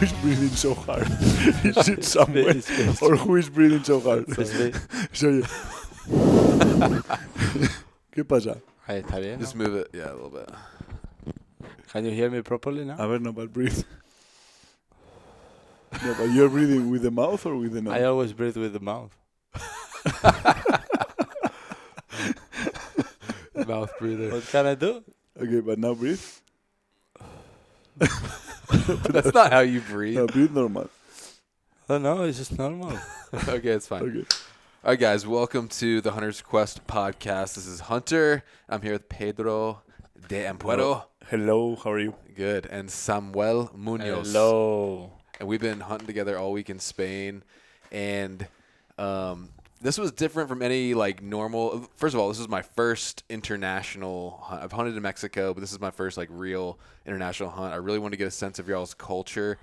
is breathing so hard? Is it someone? Or who is breathing so hard? So, ¿Qué pasa? Ahí está bien. Just move it, yeah, a little bit. Can you hear me properly now? A ver, no, but breathe. No, but you're breathing with the mouth or with the nose? I always breathe with the mouth. Mouth breather. What can I do? Okay, but now breathe. That's not how you breathe. No, breathe normal. Oh no, it's just normal. Okay, it's fine. Okay. All right, guys, welcome to the Hunter's Quest podcast. This is Hunter. I'm here with Pedro de AMPUERO. Hello, how are you? Good. And Samuel MUNOZ. Hello. And we've been hunting together all week in Spain. And this was different from any like normal. First of all, this is my first international hunt. I've hunted in Mexico, but this is my first like real international hunt. I really wanted to get a sense of y'all's culture.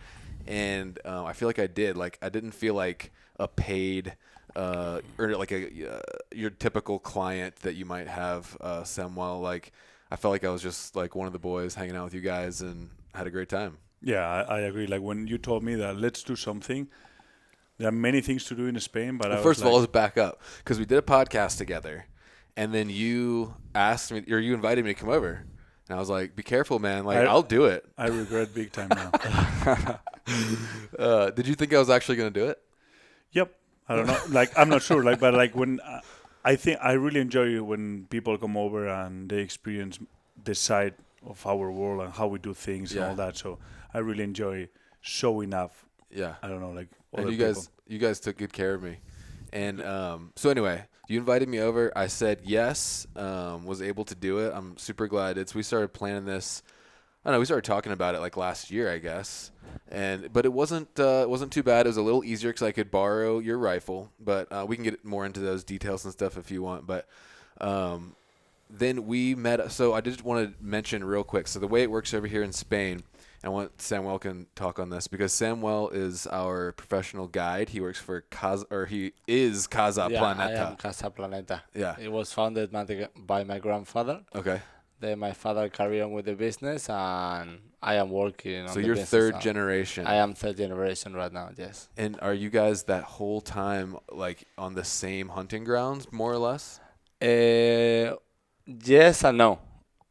And I feel like I did. Like I didn't feel like a paid or like your typical client that you might have, Samuel. Like I felt like I was just like one of the boys hanging out with you guys and had a great time. Yeah, I agree. Like when you told me that let's do something, there are many things to do in Spain, but Well, first of all, let's back up because we did a podcast together, and then you asked me or you invited me to come over, and I was like, "Be careful, man! Like I'll do it." I regret big time now. Did you think I was actually going to do it? Yep. I don't know. Like I'm not sure. Like, but like when I think I really enjoy when people come over and they experience the side of our world and how we do things and all that. So I really enjoy showing up. Yeah. I don't know, like. And you guys took good care of me, and so anyway, you invited me over. I said yes. Was able to do it. I'm super glad. We started planning this. I don't know. We started talking about it like last year, I guess, but it wasn't too bad. It was a little easier because I could borrow your rifle, but we can get more into those details and stuff if you want. But then we met. So I just want to mention real quick. So the way it works over here in Spain. I want Samuel can talk on this because Samuel is our professional guide. He works for he is Casa Planeta. I am Casa Planeta. Yeah. It was founded by my grandfather. Okay. Then my father carried on with the business, and I am working on the business. So you're third generation. I am third generation right now, yes. And are you guys that whole time like on the same hunting grounds, more or less? Yes and no.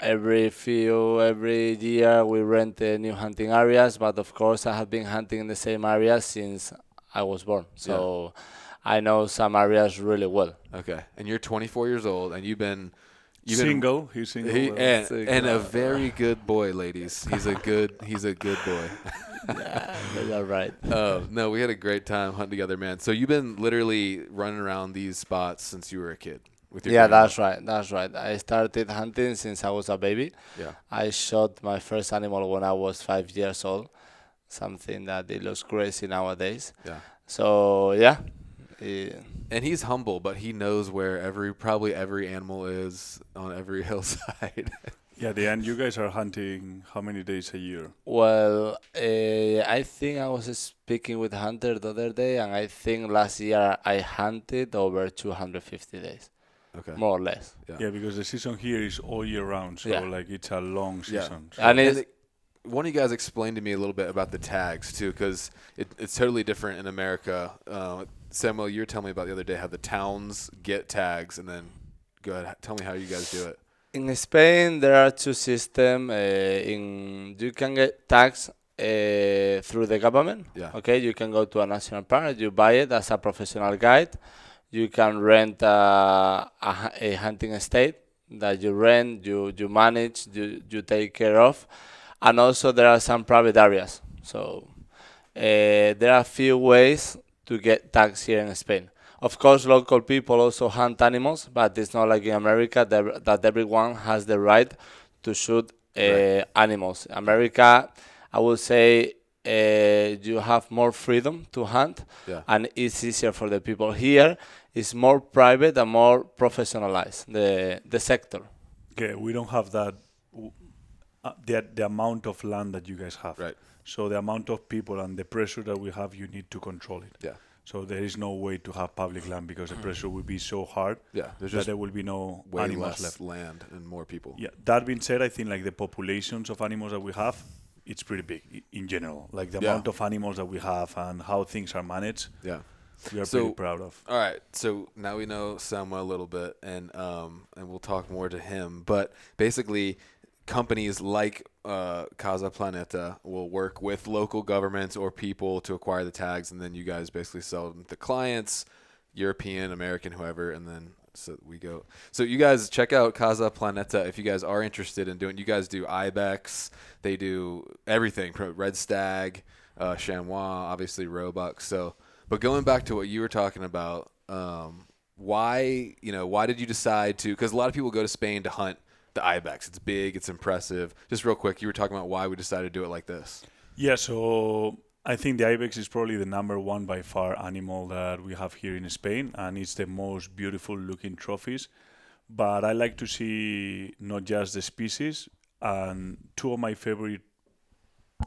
Every year we rent new hunting areas, but of course I have been hunting in the same area since I was born. So I know some areas really well. Okay. And you're 24 years old and you've been single. He's single. And a very good boy, ladies. He's a good boy. Yeah, that's right. No, we had a great time hunting together, man. So you've been literally running around these spots since you were a kid. Yeah, that's right. I started hunting since I was a baby. Yeah. I shot my first animal when I was 5 years old, something that it looks crazy nowadays. Yeah. So, yeah. And he's humble, but he knows where probably every animal is on every hillside. Yeah, and you guys are hunting how many days a year? Well, I think I was speaking with Hunter the other day, and I think last year I hunted over 250 days. Okay. More or less. Yeah, because the season here is all year round, so like it's a long season. Yeah. So And one of you guys explained to me a little bit about the tags too, because it's totally different in America. Samuel, you were telling me about the other day how the towns get tags, and then go ahead, tell me how you guys do it. in Spain, there are two systems. You can get tags through the government. Yeah. Okay, you can go to a national park, you buy it as a professional guide. You can rent a hunting estate that you rent, you manage, you take care of. And also there are some private areas. So there are a few ways to get tags here in Spain. Of course, local people also hunt animals, but it's not like in America that everyone has the right to shoot animals. America, I would say, you have more freedom to hunt, and it's easier for the people. Here, it's more private and more professionalized, the sector. Okay, we don't have that, the amount of land that you guys have. Right. So the amount of people and the pressure that we have, you need to control it. Yeah. So there is no way to have public land because the pressure will be so hard Yeah. There's that just there will be no way animals less left. land and more people. Yeah. That being said, I think like the populations of animals that we have it's pretty big in general. Like the Yeah. amount of animals that we have and how things are managed, Yeah. we are So- pretty proud of. All right, so now we know Samuel a little bit, and we'll talk more to him. But basically, companies like Casa Planeta will work with local governments or people to acquire the tags, and then you guys basically sell them to clients, European, American, whoever, and then so we go. So you guys check out Casa Planeta if you guys are interested in doing. You guys do ibex, they do everything from red stag, chamois, obviously roebuck. So. But going back to what you were talking about, why did you decide to? Because a lot of people go to Spain to hunt the ibex. It's big, it's impressive. Just real quick, you were talking about why we decided to do it like this. Yeah, so I think the ibex is probably the number one by far animal that we have here in Spain, and it's the most beautiful looking trophies. But I like to see not just the species, and two of my favorite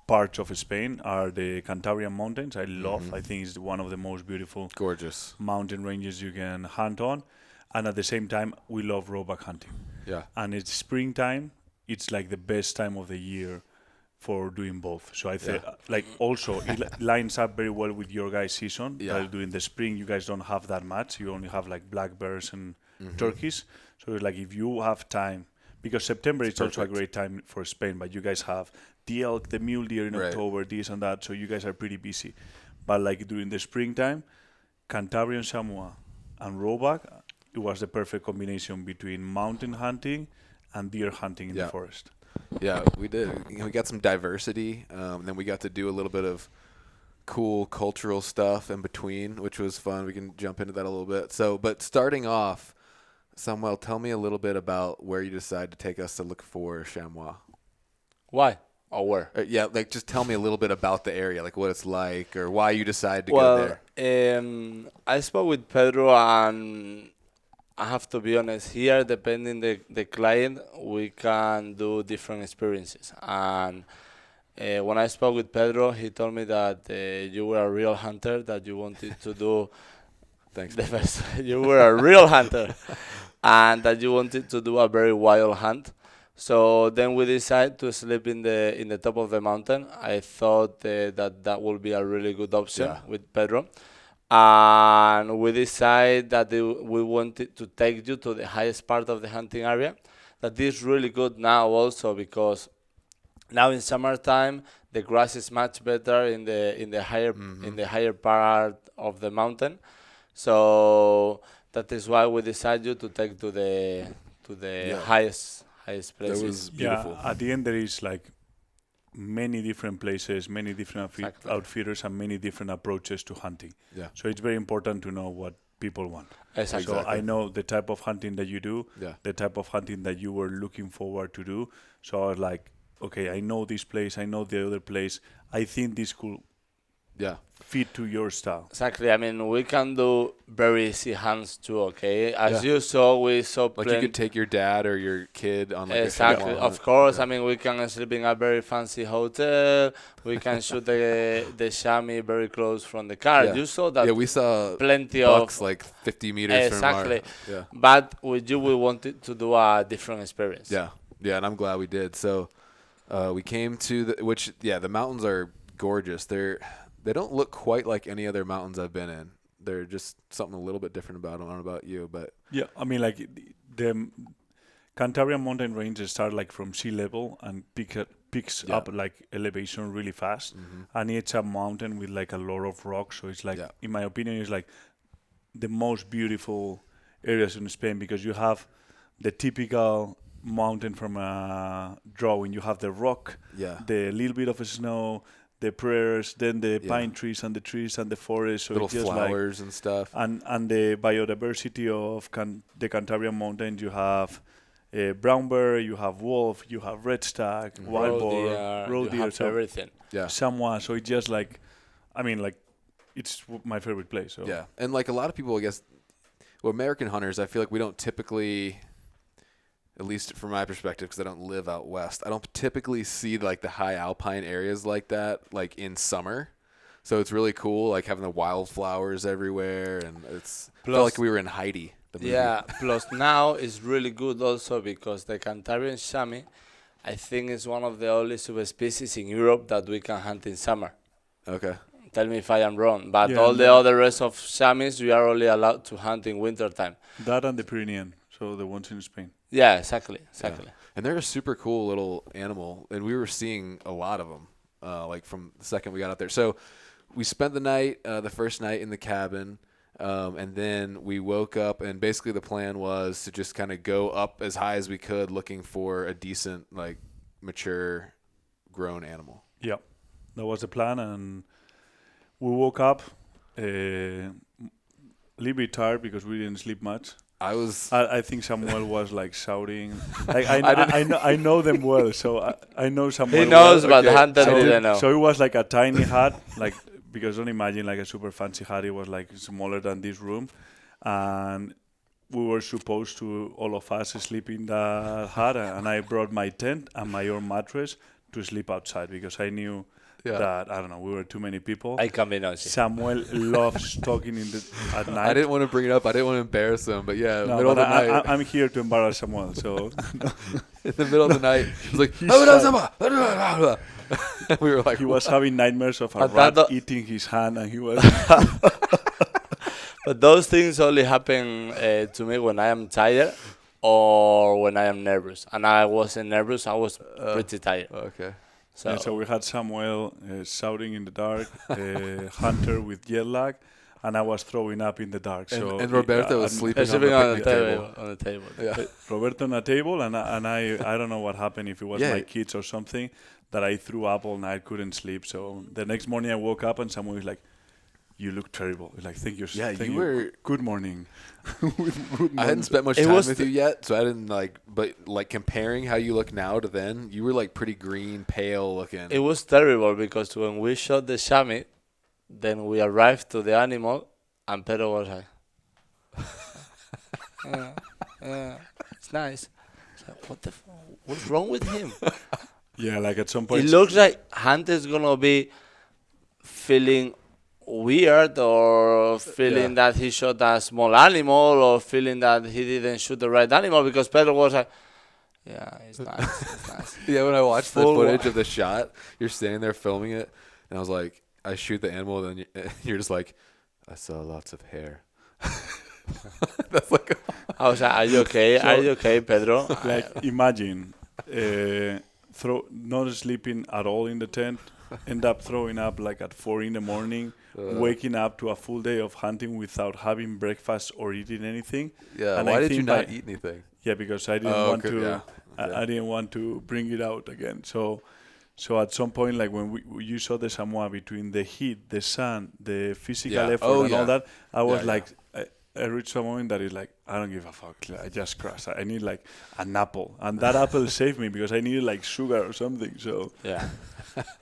parts of Spain are the Cantabrian Mountains. I love, I think it's one of the most beautiful Gorgeous. mountain ranges you can hunt on. And at the same time, we love roebuck hunting. Yeah. And it's springtime. It's like the best time of the year for doing both. So I think, like, also it lines up very well with your guys' season. Yeah. During the spring, you guys don't have that much. You only have like black bears and turkeys. So it's like if you have time, because September is also a great time for Spain, but you guys have the elk, the mule deer in October, this and that. So you guys are pretty busy. But like during the springtime, Cantabrian chamois and roebuck, it was the perfect combination between mountain hunting and deer hunting in the forest. Yeah, we did. We got some diversity. Then we got to do a little bit of cool cultural stuff in between, which was fun. We can jump into that a little bit. So, but starting off, Samuel, tell me a little bit about where you decided to take us to look for chamois. Why? Or where? Yeah, like just tell me a little bit about the area, like what it's like, or why you decided to go there. I spoke with Pedro, and I have to be honest, here, depending the client, we can do different experiences. And when I spoke with Pedro, he told me that you were a real hunter, that you wanted to do Thanks. the best. You were a real hunter, and that you wanted to do a very wild hunt. So then we decided to sleep in the top of the mountain. I thought that would be a really good option with Pedro. And we decided that we wanted to take you to the highest part of the hunting area. That is really good now also, because now in summertime the grass is much better in the higher part of the mountain. So that is why we decided to take to the highest places. That was beautiful. Yeah, at the end there is like many different places, many different outfitters, and many different approaches to hunting. Yeah. So it's very important to know what people want. Exactly. So I know the type of hunting that you do, Yeah. the type of hunting that you were looking forward to do. So I was like, okay, I know this place, I know the other place. I think this could fit to your style. Exactly. I mean, we can do very easy hunts too, okay? As you saw, we saw Like you could take your dad or your kid on like exactly. a Of course. I mean, we can sleep in a very fancy hotel. We can shoot the chamois very close from the car. Yeah. You saw that. Yeah, we saw plenty bucks of like 50 meters exactly. from our. Yeah. But with you, we wanted to do a different experience. Yeah. Yeah, and I'm glad we did. So we came to the mountains are gorgeous. They don't look quite like any other mountains I've been in. They're just something a little bit different about them. I don't know about you, but Yeah, I mean, like the Cantabrian mountain ranges start like from sea level and picks up like elevation really fast, and it's a mountain with like a lot of rocks. So it's like, in my opinion, it's like the most beautiful areas in Spain, because you have the typical mountain from a drawing. You have the rock, the little bit of snow, the prairies, then the pine trees and the trees and the forest. So little it's just flowers and stuff. And the biodiversity of the Cantabrian Mountains, you have brown bear, you have wolf, you have red stag, wild boar, roe deer, so everything. Yeah. Chamois. So it's just like, I mean, like, it's my favorite place. So. Yeah, and like a lot of people, I guess, well, American hunters, I feel like we don't typically, at least from my perspective, because I don't live out west, I don't typically see like the high alpine areas like that, like in summer. So it's really cool, like having the wildflowers everywhere, and felt like we were in Haiti. Yeah. Plus now it's really good also because the Cantabrian chamois I think it's one of the only subspecies in Europe that we can hunt in summer. Okay. Tell me if I am wrong. But Yeah, all the no. other rest of chamois, we are only allowed to hunt in winter time. That and the Pyrenean, so the ones in Spain. Yeah, exactly. And they're a super cool little animal, and we were seeing a lot of them, like from the second we got out there. So we spent the night, the first night in the cabin, and then we woke up, and basically the plan was to just kind of go up as high as we could, looking for a decent, like, mature, grown animal. Yeah, that was the plan, and we woke up a little bit tired because we didn't sleep much. I think Samuel was like shouting. Like I know them well, so I know Samuel. He knows, well. but Hunter didn't know. So it was like a tiny hut, like because don't imagine like a super fancy hut. It was like smaller than this room, and we were supposed to all of us sleep in the hut, and I brought my tent and my own mattress to sleep outside because I knew. Yeah. That I don't know, we were too many people. I can be nosy. Samuel loves talking at night. I didn't want to bring it up. I didn't want to embarrass him, but yeah, No, middle of but the night. I'm here to embarrass Samuel. So In the middle of the night, he was like, we were like, he was having nightmares of a But rat that- eating his hand, and he was. But those things only happen to me when I am tired or when I am nervous. And I wasn't nervous. I was pretty tired. okay. So, And so we had Samuel shouting in the dark, Hunter with jet lag, and I was throwing up in the dark. So And Roberto was sleeping sleeping on the picnic table. On the table. Yeah. Roberto on a table, and I don't know what happened, if it was Yeah. my kids or something, that I threw up all night, couldn't sleep. So the next morning I woke up and Samuel was like, "You look terrible." Like, thank you. Yeah, thank you were- Good morning. I hadn't spent much It time was with you yet, so I didn't but like comparing how you look now to then, you were like pretty green, pale looking. It was terrible because when we shot the chamois, then we arrived to the animal, and Pedro was like, it's nice. So, what's wrong with him? Yeah, like at some It point. looks like Hunter's gonna be feeling weird or feeling that he shot a small animal or feeling that he didn't shoot the right animal because Pedro was like, yeah, it's nice, it's nice. Yeah, when I watched the Full footage of the shot, you're standing there filming it, and I was like, I shoot the animal, and then you're just like, I saw lots of hair. That's like, I was like, are you okay? Are you okay, Pedro? Like, imagine not sleeping at all in the tent, end up throwing up like at 4 a.m, waking up to a full day of hunting without having breakfast or eating anything. yeah. And Why I did you think not by- eat anything? Yeah, because I didn't Oh, want okay, to. yeah. I didn't want to bring it out again. So at some point, like when you saw the Samoa, between the heat, the sun, the physical Yeah. effort, Oh, and yeah. all that, I was Yeah, like, I reached a moment that is like, I don't give a fuck. I just crashed. I need like an apple, and that apple saved me because I needed like sugar or something. So Yeah.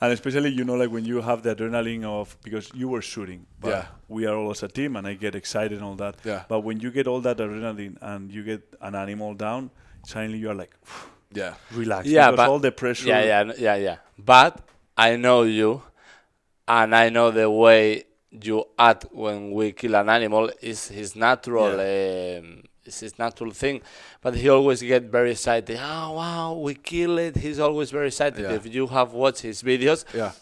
and especially like when you have the adrenaline of, because you were shooting, but Yeah. we are all as a team, and I get excited and all that. Yeah. But when you get all that adrenaline and you get an animal down, suddenly you are like, Yeah. relax. Yeah, because but all the pressure. Yeah. But I know you, and I know the way you act when we kill an animal is his natural. It's his natural thing, but he always get very excited. Oh wow, we kill it! He's always very excited. Yeah. If you have watched his videos, Yeah.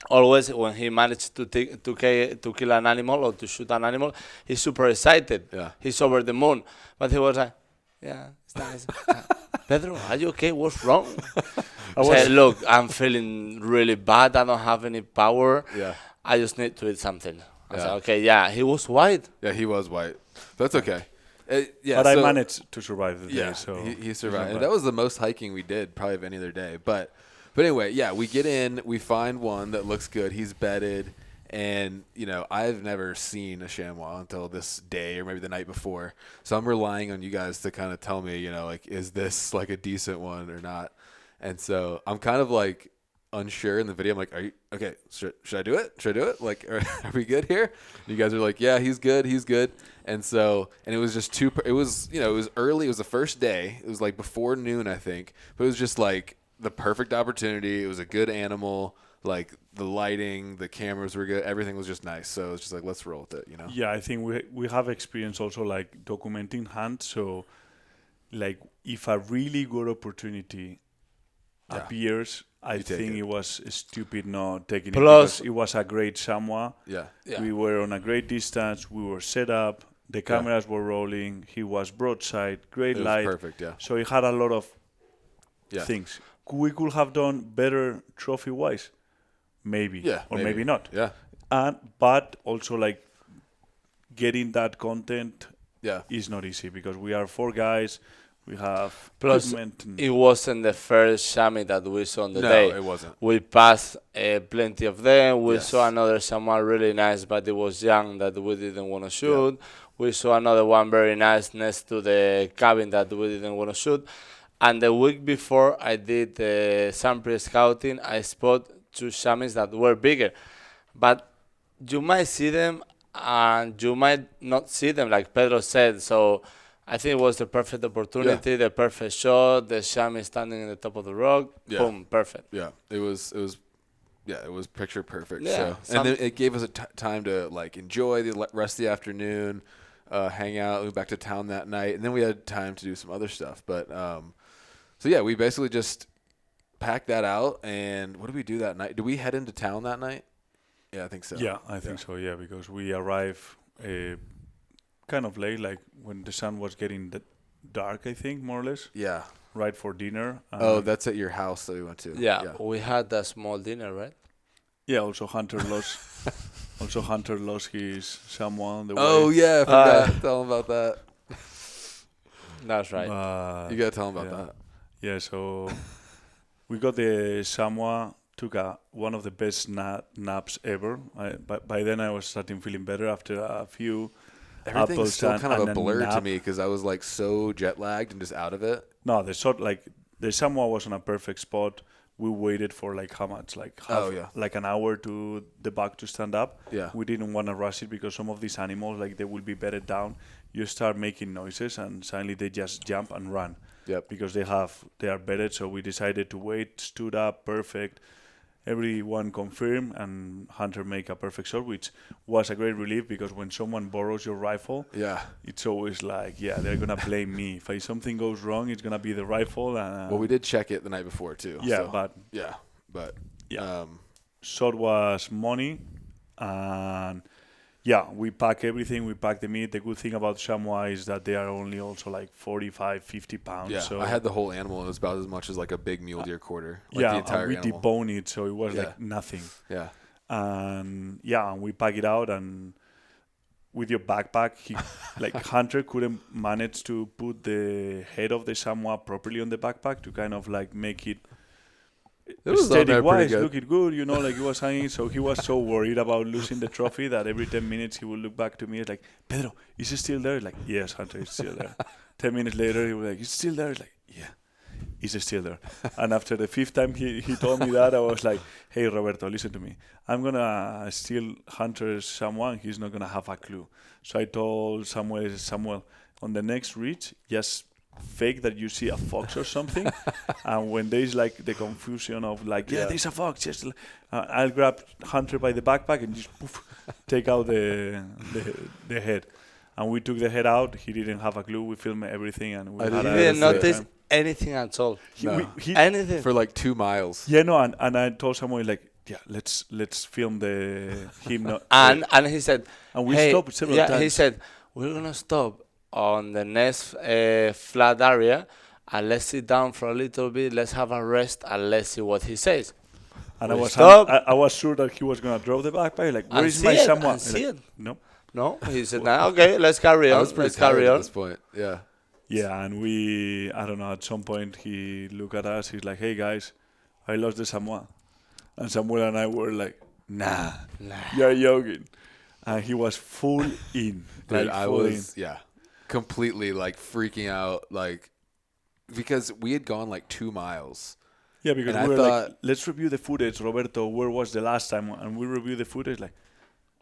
always when he managed to kill an animal or to shoot an animal, he's super excited. Yeah. He's over the moon. But he was like, yeah, it's nice. Pedro, are you okay? What's wrong? I said, look, I'm feeling really bad. I don't have any power. Yeah. I just need to eat something. I Yeah. said, okay, yeah. He was white. Yeah, he was white. That's okay. Yeah, But I so- managed to survive the Yeah, day. So he it's survived. not And bad. that was the most hiking we did, probably of any other day. But anyway, yeah, we get in, we find one that looks good. He's bedded, and I've never seen a chamois until this day or maybe the night before. So I'm relying on you guys to kind of tell me, like, is this like a decent one or not? And so I'm kind of like unsure in the video. I'm like, are you okay? Should I do it? Should I do it? Like, are we good here? And you guys are like, yeah, he's good. He's good. And it was just it was early. It was the first day. It was like before noon, I think. But it was just like the perfect opportunity. It was a good animal. Like the lighting, the cameras were good. Everything was just nice. So it's just like, let's roll with it, Yeah, I think we have experience also like documenting hunts. So like if a really good opportunity appears, I You take think it. it was stupid not taking Plus- it because it was a great Samoa. Yeah. Yeah. We were on a great distance. We were set up. The cameras were rolling. He was broadside. Great It was light. perfect. Yeah. So he had a lot of Yeah. things. We could have done better trophy-wise, maybe, Yeah. or maybe not. Yeah. But also like getting that content Yeah. is not easy because we are 4 guys. We have Plus, equipment. And it wasn't the first chamois that we saw on the No, day. it wasn't. We passed plenty of them. We Yes. saw another someone really nice, but it was young that we didn't want to shoot. We saw another one very nice next to the cabin that we didn't want to shoot. And the week before I did the sun pre-scouting, I spot 2 chamois that were bigger. But you might see them and you might not see them, like Pedro said. So I think it was the perfect opportunity, the perfect shot, the chamois standing in the top of the rock. Yeah. Boom, perfect. Yeah. It was picture perfect. Yeah, So, and then it gave us a time to like enjoy the rest of the afternoon, hang out, we went back to town that night, and then we had time to do some other stuff. But so yeah, we basically just packed that out. And what did we do that night? Did we head into town that night? Yeah, I think so. yeah, I think so. Yeah, because we arrived kind of late, like when the sun was getting dark. I think more or less, Yeah. right for dinner. Oh, that's at your house that we went to. Yeah, we had a small dinner, right? yeah. Also, Hunter lost. Hunter lost his someone on the way. Oh yeah, I forgot. Tell him about that. That's right. You gotta tell him about that. Yeah, so we got the Samoa, took one of the best naps ever. By then I was starting feeling better after a few Everything's apples still and, kind of and a blur to nap. me because I was like so jet lagged and just out of it. No, the Samoa was on a perfect spot. We waited for like how much? Like like an hour to the bug to stand up. Yeah. We didn't want to rush it because some of these animals, like they will be bedded down. You start making noises and suddenly they just jump and run. Yep. Because they are bedded. So we decided to wait, stood up, perfect. Everyone confirmed, and Hunter make a perfect shot, which was a great relief because when someone borrows your rifle, Yeah. it's always like, they're gonna blame me. If something goes wrong, it's gonna be the rifle. Well, we did check it the night before too. Yeah, so, but yeah. shot was money, and we pack everything. We pack the meat. The good thing about chamois is that they are only also like 45, 50 pounds. Yeah. So I had the whole animal. It was about as much as like a big mule deer quarter. Like the entire and we animal. debone it, so it was like nothing. Yeah. And and we pack it out, and with your backpack, like Hunter couldn't manage to put the head of the chamois properly on the backpack to kind of like make it. It was on there pretty Aesthetic-wise, good. look it good, like he was hanging. So he was so worried about losing the trophy that every 10 minutes he would look back to me and like, Pedro, is it still there? Like, yes, Hunter, it's still there. 10 minutes later, he was like, it's still there? Like, yeah, it's still there. And after the 5th time he told me that, I was like, hey, Roberto, listen to me. I'm going to steal Hunter's someone. He's not going to have a clue. So I told Samuel, on the next reach, just fake that you see a fox or something, and when there's like the confusion of like there's a fox, just I'll grab Hunter by the backpack and just poof, take out the head, and we took the head out. He didn't have a clue. We filmed everything, and we I had didn't a didn't great notice time. anything at all. No. Anything. For like 2 miles. And I told someone like, let's film him And he said, and we hey, stopped several times. he said, we're going to stop on the next flat area and let's sit down for a little bit, let's have a rest, and let's see what he says. And we I stopped. was sure that he was going to drop the backpack. Like, where And is my see it, someone? and see it. No. No, he said, nah, okay, let's carry I on. was pretty Let's carry tired at on. this point. Yeah. Yeah, and I don't know, at some point he looked at us, he's like, hey guys, I lost the Samoa. And Samuel and I were like, nah, you're joking. And he was full in. Dude, Like, I full was, completely like freaking out, like, because we had gone like 2 miles. Yeah, because and we I were thought- like, let's review the footage, Roberto, where was the last time? And we reviewed the footage, like,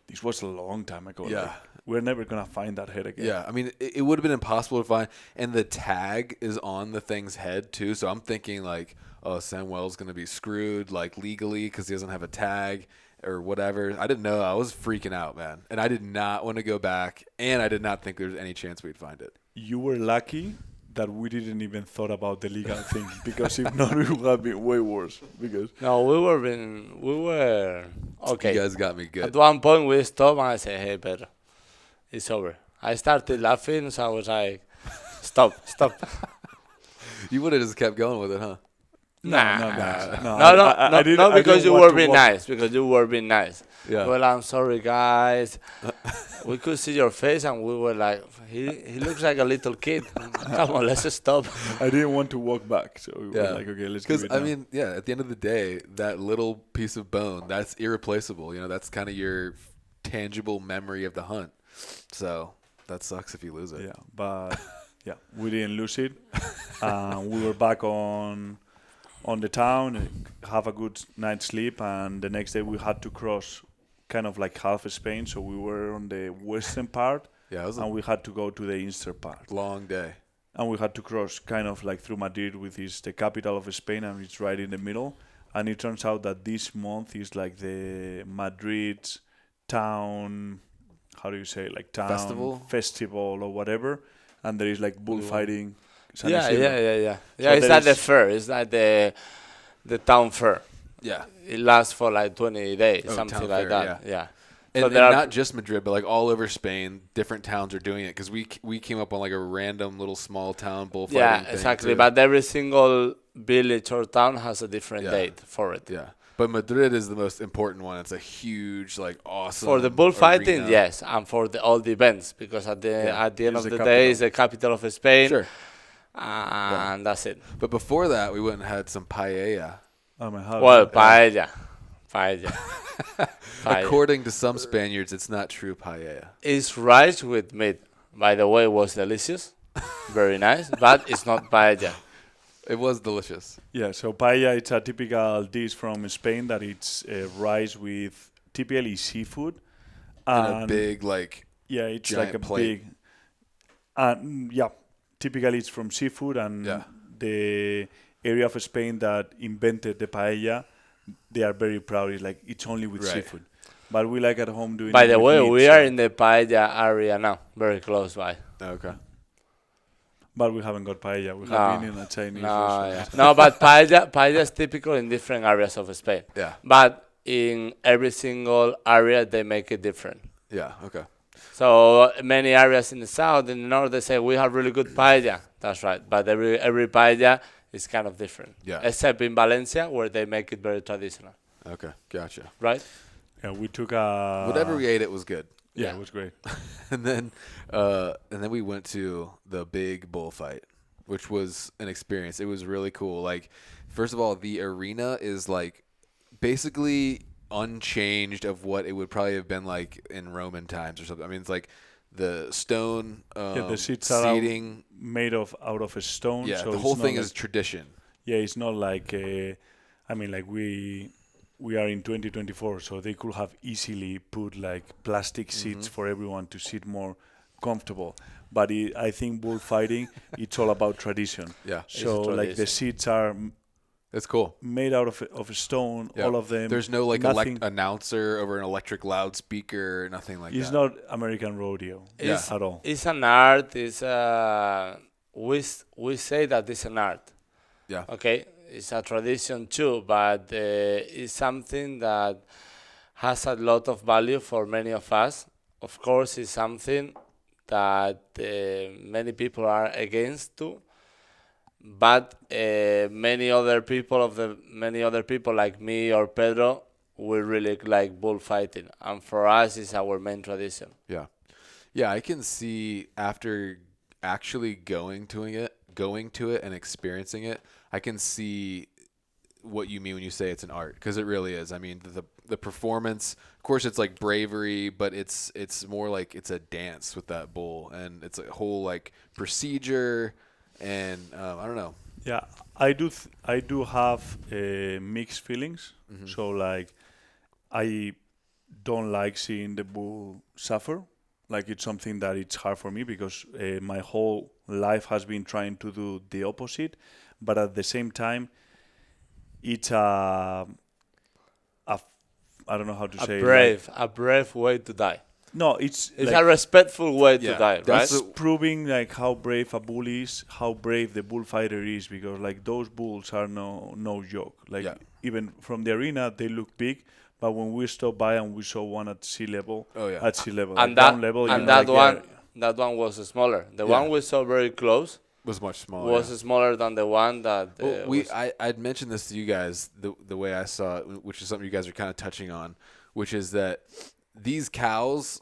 this was a long time ago. Yeah. Like, we're never going to find that head again. Yeah, I mean, it would have been impossible to find. And the tag is on the thing's head, too. So I'm thinking, like, oh, Samuel's going to be screwed, like, legally because he doesn't have a tag or whatever. I didn't know. I was freaking out, man. And I did not want to go back. And I did not think there was any chance we'd find it. You were lucky that we didn't even thought about the legal thing, because if not, it would have been way worse. Because No, we were okay. You guys got me At good. one point, we stopped and I said, "Hey, Pedro, it's over." I started laughing, so I was like, "Stop, stop." You would have just kept going with it, huh? Nah, no, no, didn't- not I because didn't you want were to being walk- nice. Because you were being nice. Yeah. Well, I'm sorry, guys. We could see your face, and we were like, "He looks like a little kid. Come on, let's just stop." I didn't want to walk back, so we Yeah. were like, okay, let's give Because it I now. mean, yeah, at the end of the day, that little piece of bone, that's irreplaceable. You know, that's kind of your tangible memory of the hunt. So that sucks if you lose it. Yeah, but yeah, we didn't lose it. We were back on the town, have a good night's sleep, and the next day we had to cross kind of like half of Spain. So we were on the western part, Yeah, it was and a we had to go to the eastern part. long day. And we had to cross kind of like through Madrid, which is the capital of Spain, and it's right in the middle. And it turns out that this month is like the Madrid's town, how do you say, like town festival or whatever. And there is like bullfighting. San Yeah. Isidro. Yeah, it's there like the is- fair. It's like the town fair. Yeah. It lasts for like 20 days, Oh, something town like fair, that. Yeah. And, So and there are- not just Madrid, but like all over Spain, different towns are doing it. Because we came up on like a random little small town bullfighting Yeah, thing, exactly. too. But every single village or town has a different Yeah. date for it. Yeah. But Madrid is the most important one. It's a huge, like, awesome. For the bullfighting, arena. yes, and for all the events, because at the Yeah, end it's of the the capital. day, it's the capital of Spain, Sure. and that's it. But before that, we went and had some paella. Oh my God. Well, paella. Paella. According to some Spaniards, it's not true paella. It's rice with meat. By the way, it was delicious, very nice, but it's not paella. It was delicious. Yeah, so paella, it's a typical dish from Spain that it's rice with typically seafood. And a big, like, yeah, it's giant like a plate. big, yeah, typically it's from seafood, and Yeah. the area of Spain that invented the paella, they are very proud. It's like it's only with Right. seafood, but we like at home doing. By it the with way, meat, we so- are in the paella area now, very close by. Okay. but we haven't got paella. We No. have been in a Chinese No, restaurant. yeah. No, but paella is typical in different areas of Spain. Yeah. But in every single area, they make it different. Yeah. Okay. So many areas in the south, in the north, they say we have really good paella. That's right. But every paella is kind of different. Yeah. Except in Valencia, where they make it very traditional. Okay. Gotcha. Right? Yeah, we took a. Whatever we ate, it was good. Yeah, Yeah. it was great. And then we went to the big bullfight, which was an experience. It was really cool. Like, first of all, the arena is like basically unchanged of what it would probably have been like in Roman times or something. I mean, it's like the stone Yeah, the seats are seating. made out of a stone. Yeah, so the it's whole not thing like- is tradition. Yeah, it's not like I mean, like we are in 2024, so they could have easily put like plastic seats for everyone to sit more comfortable. But I think bullfighting, it's all about tradition. Yeah, So like the tradition. seats are it's cool. made out of a stone, Yeah. all of them. There's no like nothing. announcer over an electric loudspeaker, nothing like It's that. not American rodeo Yeah. at all. It's an art. It's we say that it's an art. Yeah. Okay, it's a tradition too, but it's something that has a lot of value for many of us. Of course, it's something that many people are against too, but many other people like me or Pedro, we really like bullfighting, and for us, it's our main tradition. Yeah. Yeah, I can see after actually going to it and experiencing it, I can see what you mean when you say it's an art, because it really is. I mean, the performance, of course, it's like bravery, but it's more like it's a dance with that bull, and it's a whole like procedure, and I don't know. Yeah, I do have mixed feelings. So like, I don't like seeing the bull suffer. Like it's something that it's hard for me because my whole life has been trying to do the opposite, but at the same time, it's I don't know how to say it, like- A brave way to die. No, it's It's like a respectful way to Yeah, die, right? that's proving like how brave a bull is, how brave the bullfighter is, because like those bulls are no joke. Like Yeah. even from the arena, they look big, but when we stopped by and we saw one at sea level, Oh, yeah. at sea level, And like down level, that like they're- that one was smaller. The Yeah. one we saw very close was much smaller. was smaller than the one that Well, was. I'd mentioned this to you guys the way I saw it, which is something you guys are kind of touching on, which is that these cows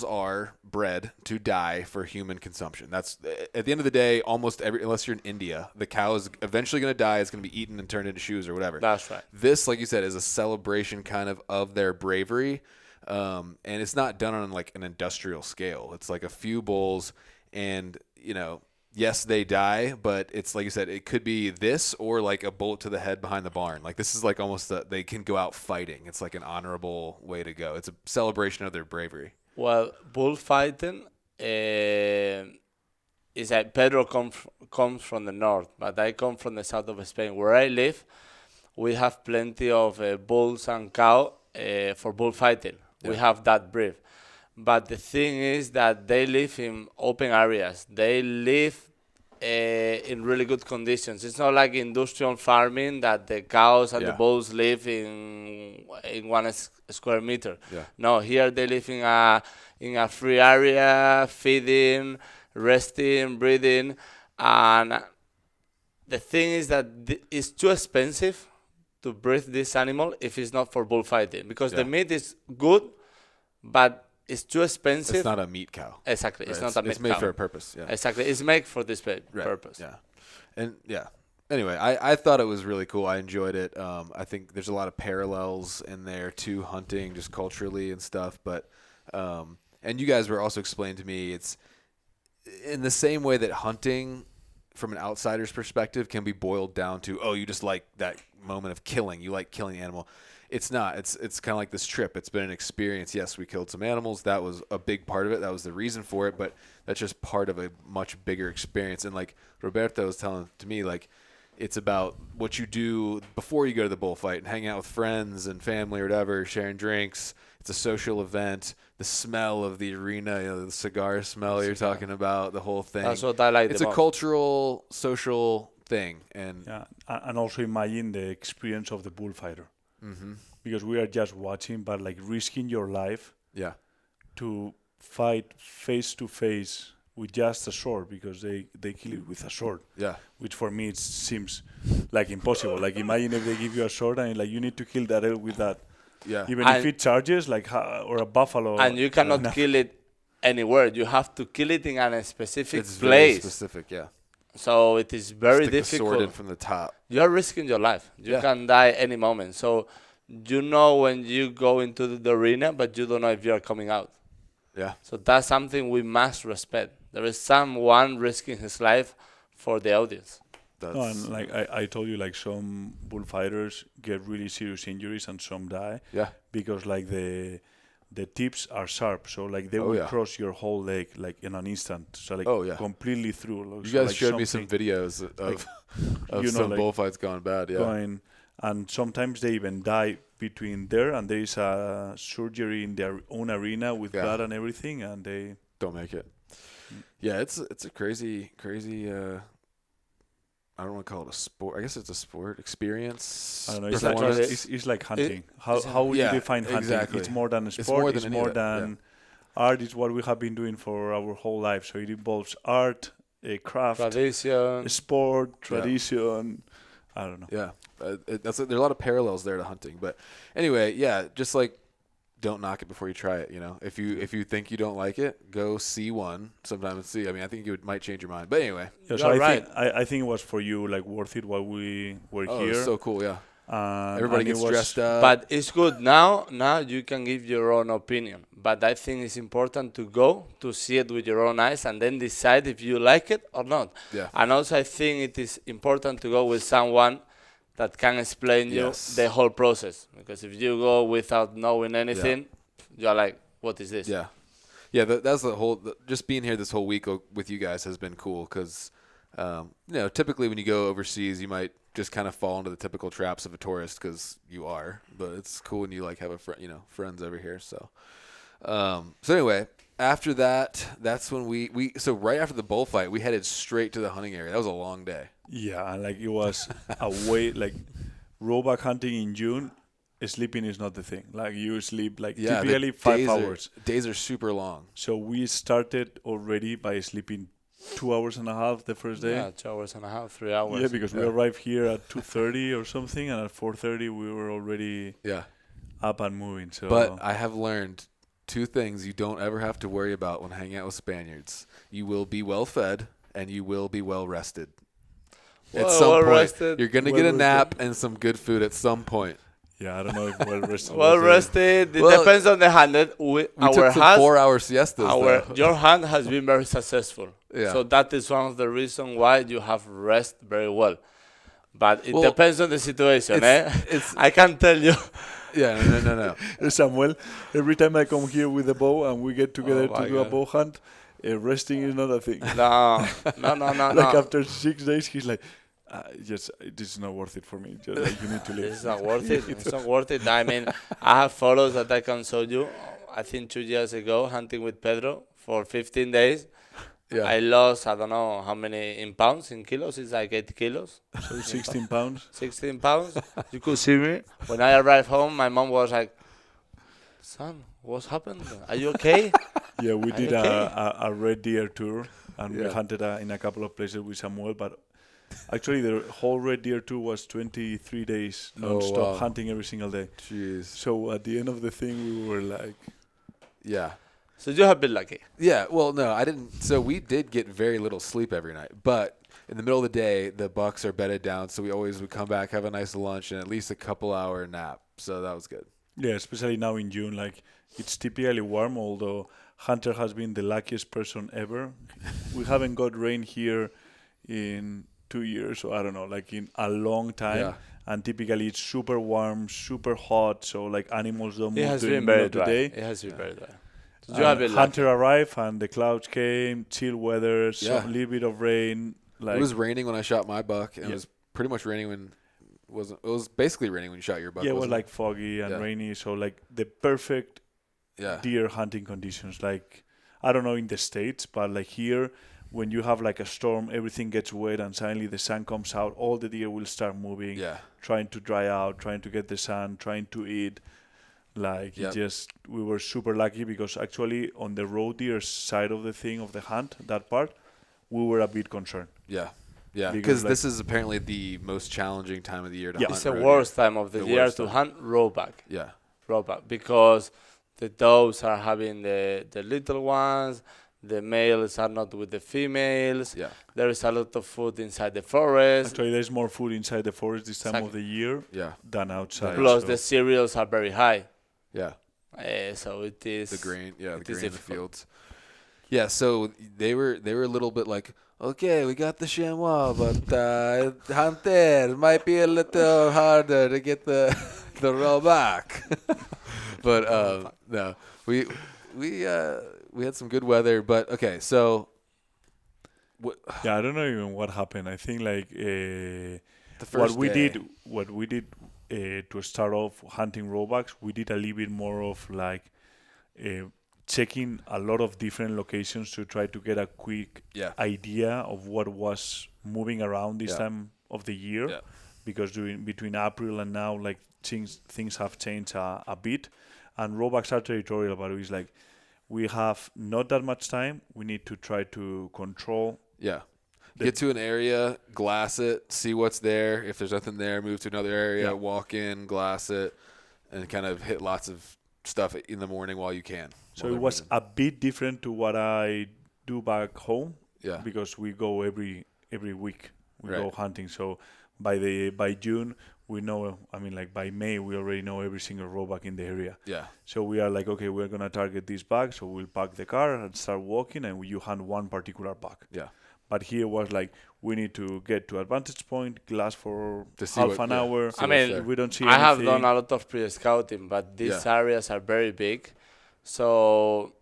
are bred to die for human consumption. That's at the end of the day, almost unless you're in India, the cow is eventually going to die. It's going to be eaten and turned into shoes or whatever. That's right. This, like you said, is a celebration kind of their bravery, and it's not done on like an industrial scale. It's like a few bulls, and yes, they die, but it's like you said, it could be this or like a bullet to the head behind the barn. Like this is like almost they can go out fighting. It's like an honorable way to go. It's a celebration of their bravery. Well, bullfighting is like Pedro comes from the north, but I come from the south of Spain. Where I live, we have plenty of bulls and cow for bullfighting. Yeah. We have that breed. But the thing is that they live in open areas. They live in really good conditions. It's not like industrial farming that the cows and the Yeah. bulls live in 1 square meter. Yeah. No, here they live in a free area, feeding, resting, breathing, and the thing is that it's too expensive to breed this animal if it's not for bullfighting, because Yeah. the meat is good, but it's too expensive. It's not a meat cow. Exactly, it's Right, not a meat It's made cow. for a purpose. Yeah. Exactly, it's made for this Right. purpose. Yeah. And yeah. Anyway, I thought it was really cool. I enjoyed it. I think there's a lot of parallels in there to hunting, just culturally and stuff. But and you guys were also explaining to me, it's in the same way that hunting, from an outsider's perspective, can be boiled down to, oh, you just like that moment of killing. You like killing the animal. It's not. It's kind of like this trip. It's been an experience. Yes, we killed some animals. That was a big part of it. That was the reason for it. But that's just part of a much bigger experience. And like Roberto was telling to me, like, it's about what you do before you go to the bullfight and hang out with friends and family or whatever, sharing drinks. It's a social event. The smell of the arena, the cigar smell you're talking about, the whole thing. That's what I like It's the a most. cultural, social thing. And yeah, and also imagine the experience of the bullfighter, because we are just watching, but like risking your life yeah, to fight face to face with just a sword, because they kill it with a sword, yeah. which for me it seems like impossible. Like imagine if they give you a sword and like you need to kill that elk with that, Yeah. even if it charges like or a buffalo. And you cannot kill it anywhere. You have to kill it in a specific It's very place. specific, yeah. So it is very Stick the sword in difficult. from the top. You are risking your life. You Yeah. can die any moment. So you know when you go into the arena, but you don't know if you are coming out. Yeah. So that's something we must respect. There is someone risking his life for the audience. That's, No, and like I told you, like some bullfighters get really serious injuries and some die yeah. because like the tips are sharp, so like they Oh, will yeah. cross your whole leg like in an instant, so like Oh, yeah. completely through. You So, guys like, showed me some something videos of you know, some like bullfights gone bad. Yeah. going, and sometimes they even die between there, and there is a surgery in their own arena with Yeah. blood and everything, and they Don't make it. Yeah, it's a crazy. I don't want to call it a sport. I guess it's a sport experience. I don't know. It's performance. like it's like hunting. How would Yeah, you define hunting? exactly. It's more than a It's sport. more It's than more any of that, than art. It's what we have been doing for our whole life. So it involves art, a craft, Tradition. sport, tradition. I don't know. Yeah, there's a lot of parallels there to hunting. But anyway, yeah, just like don't knock it before you try it. You know, if you think you don't like it, go see one sometime and see. I mean, I think it might change your mind. But anyway, Yeah, so You're right. I think it was for you like worth it while we were oh, here. it's so cool. Yeah, And everybody and it gets was- dressed up. But it's good now. Now you can give your own opinion. But I think it's important to go to see it with your own eyes and then decide if you like it or not. Yeah. And also I think it is important to go with someone that can explain you Yes. the whole process. Because if you go without knowing anything, you're like, what is this? Yeah, yeah. That's the whole. Just being here this whole week with you guys has been cool because, typically when you go overseas, you might just kind of fall into the typical traps of a tourist because you are. But it's cool when you like have friends over here. So, So anyway, after that, that's when so right after the bullfight, we headed straight to the hunting area. That was a long day. Yeah, and like it was a way like roebuck hunting in June. Sleeping is not the thing. Like you sleep like Yeah, the typically 5 days hours. Days are super long. So we started already by sleeping 2 hours and a half the first day. Yeah, 2 hours and a half, 3 hours. Yeah, because we arrived here at 2:30 or something, and at 4:30 we were already up and moving. So, but I have learned 2 things you don't ever have to worry about when hanging out with Spaniards. You will be well fed and you will be well rested. At some point, you're gonna get a nap and some good food at some point. Yeah, I don't know if well rested. Well rested. It depends on the hand. We took some 4-hour siestas. Your hunt has been very successful. Yeah. So that is one of the reasons why you have rest very well. But it depends on the situation. I can tell you. Yeah, no. Samuel, every time I come here with a bow and we get together to do a bow hunt, resting is not a thing. No. Like after 6 days, he's like, this is not worth it for me. Just like you need to leave. This is not worth it. It's not worth it. I mean, I have photos that I can show you. I think 2 years ago, hunting with Pedro for 15 days. Yeah. I lost, I don't know how many in pounds, in kilos. It's like 8 kilos. So 16 pounds. 16 pounds. You could see me. When I arrived home, my mom was like, son, what's happened? Are you okay? Yeah, we did a red deer tour, and we hunted in a couple of places with Samuel, but actually the whole red deer tour was 23 days non-stop hunting every single day. Jeez. So at the end of the thing, we were like... Yeah. So you have been lucky. Yeah, well, no, I didn't. So we did get very little sleep every night, but in the middle of the day, the bucks are bedded down, so we always would come back, have a nice lunch, and at least a couple-hour nap. So that was good. Yeah, especially now in June, like it's typically warm, although Hunter has been the luckiest person ever. We haven't got rain here in 2 years, or I don't know, like in a long time. Yeah. And typically it's super warm, super hot, so like animals don't move during the middle of the day. It has been very dry. Hunter arrived and the clouds came, chill weather, a little bit of rain. Like it was raining when I shot my buck, and it was pretty much raining when it was basically raining when you shot your buck. Yeah, it was like foggy and rainy, so like the perfect deer hunting conditions. Like I don't know in the States, but like here, when you have like a storm, everything gets wet and suddenly the sun comes out, all the deer will start moving, trying to dry out, trying to get the sun, trying to eat. Like we were super lucky because actually on the roe deer side of the thing, of the hunt, that part, we were a bit concerned. Yeah. Yeah, because like this is apparently the most challenging time of the year to hunt. It's the worst time of the year to hunt roebuck. Yeah. Roebuck, because the does are having the little ones, the males are not with the females. Yeah. There is a lot of food inside the forest. Actually, there's more food inside the forest this time of the year than outside. Plus, the cereals are very high. Yeah. So it is the grain. Yeah, the grain in the fields. Yeah. So they were a little bit like, okay, we got the chamois, but hunter might be a little harder to get the roebuck. But no, we had some good weather. But okay, so I don't know even what happened. I think like the first what we did. To start off hunting roebucks, we did a little bit more of like checking a lot of different locations to try to get a quick idea of what was moving around this time of the year, because between April and now, like things have changed a bit, and roebucks are territorial, but it's like we have not that much time. We need to try to control. Yeah. Get to an area, glass it, see what's there. If there's nothing there, move to another area, walk in, glass it, and kind of hit lots of stuff in the morning while you can. So it was a bit different to what I do back home. Yeah. Because we go every week. We go hunting. So by June, we know, I mean, like by May, we already know every single roebuck in the area. Yeah. So we are like, okay, we're going to target this buck. So we'll park the car and start walking, and you hunt one particular buck. Yeah. But here was like, we need to get to advantage point, glass for half an hour. I mean, we don't see I have anything. done a lot of pre-scouting, but these areas are very big. So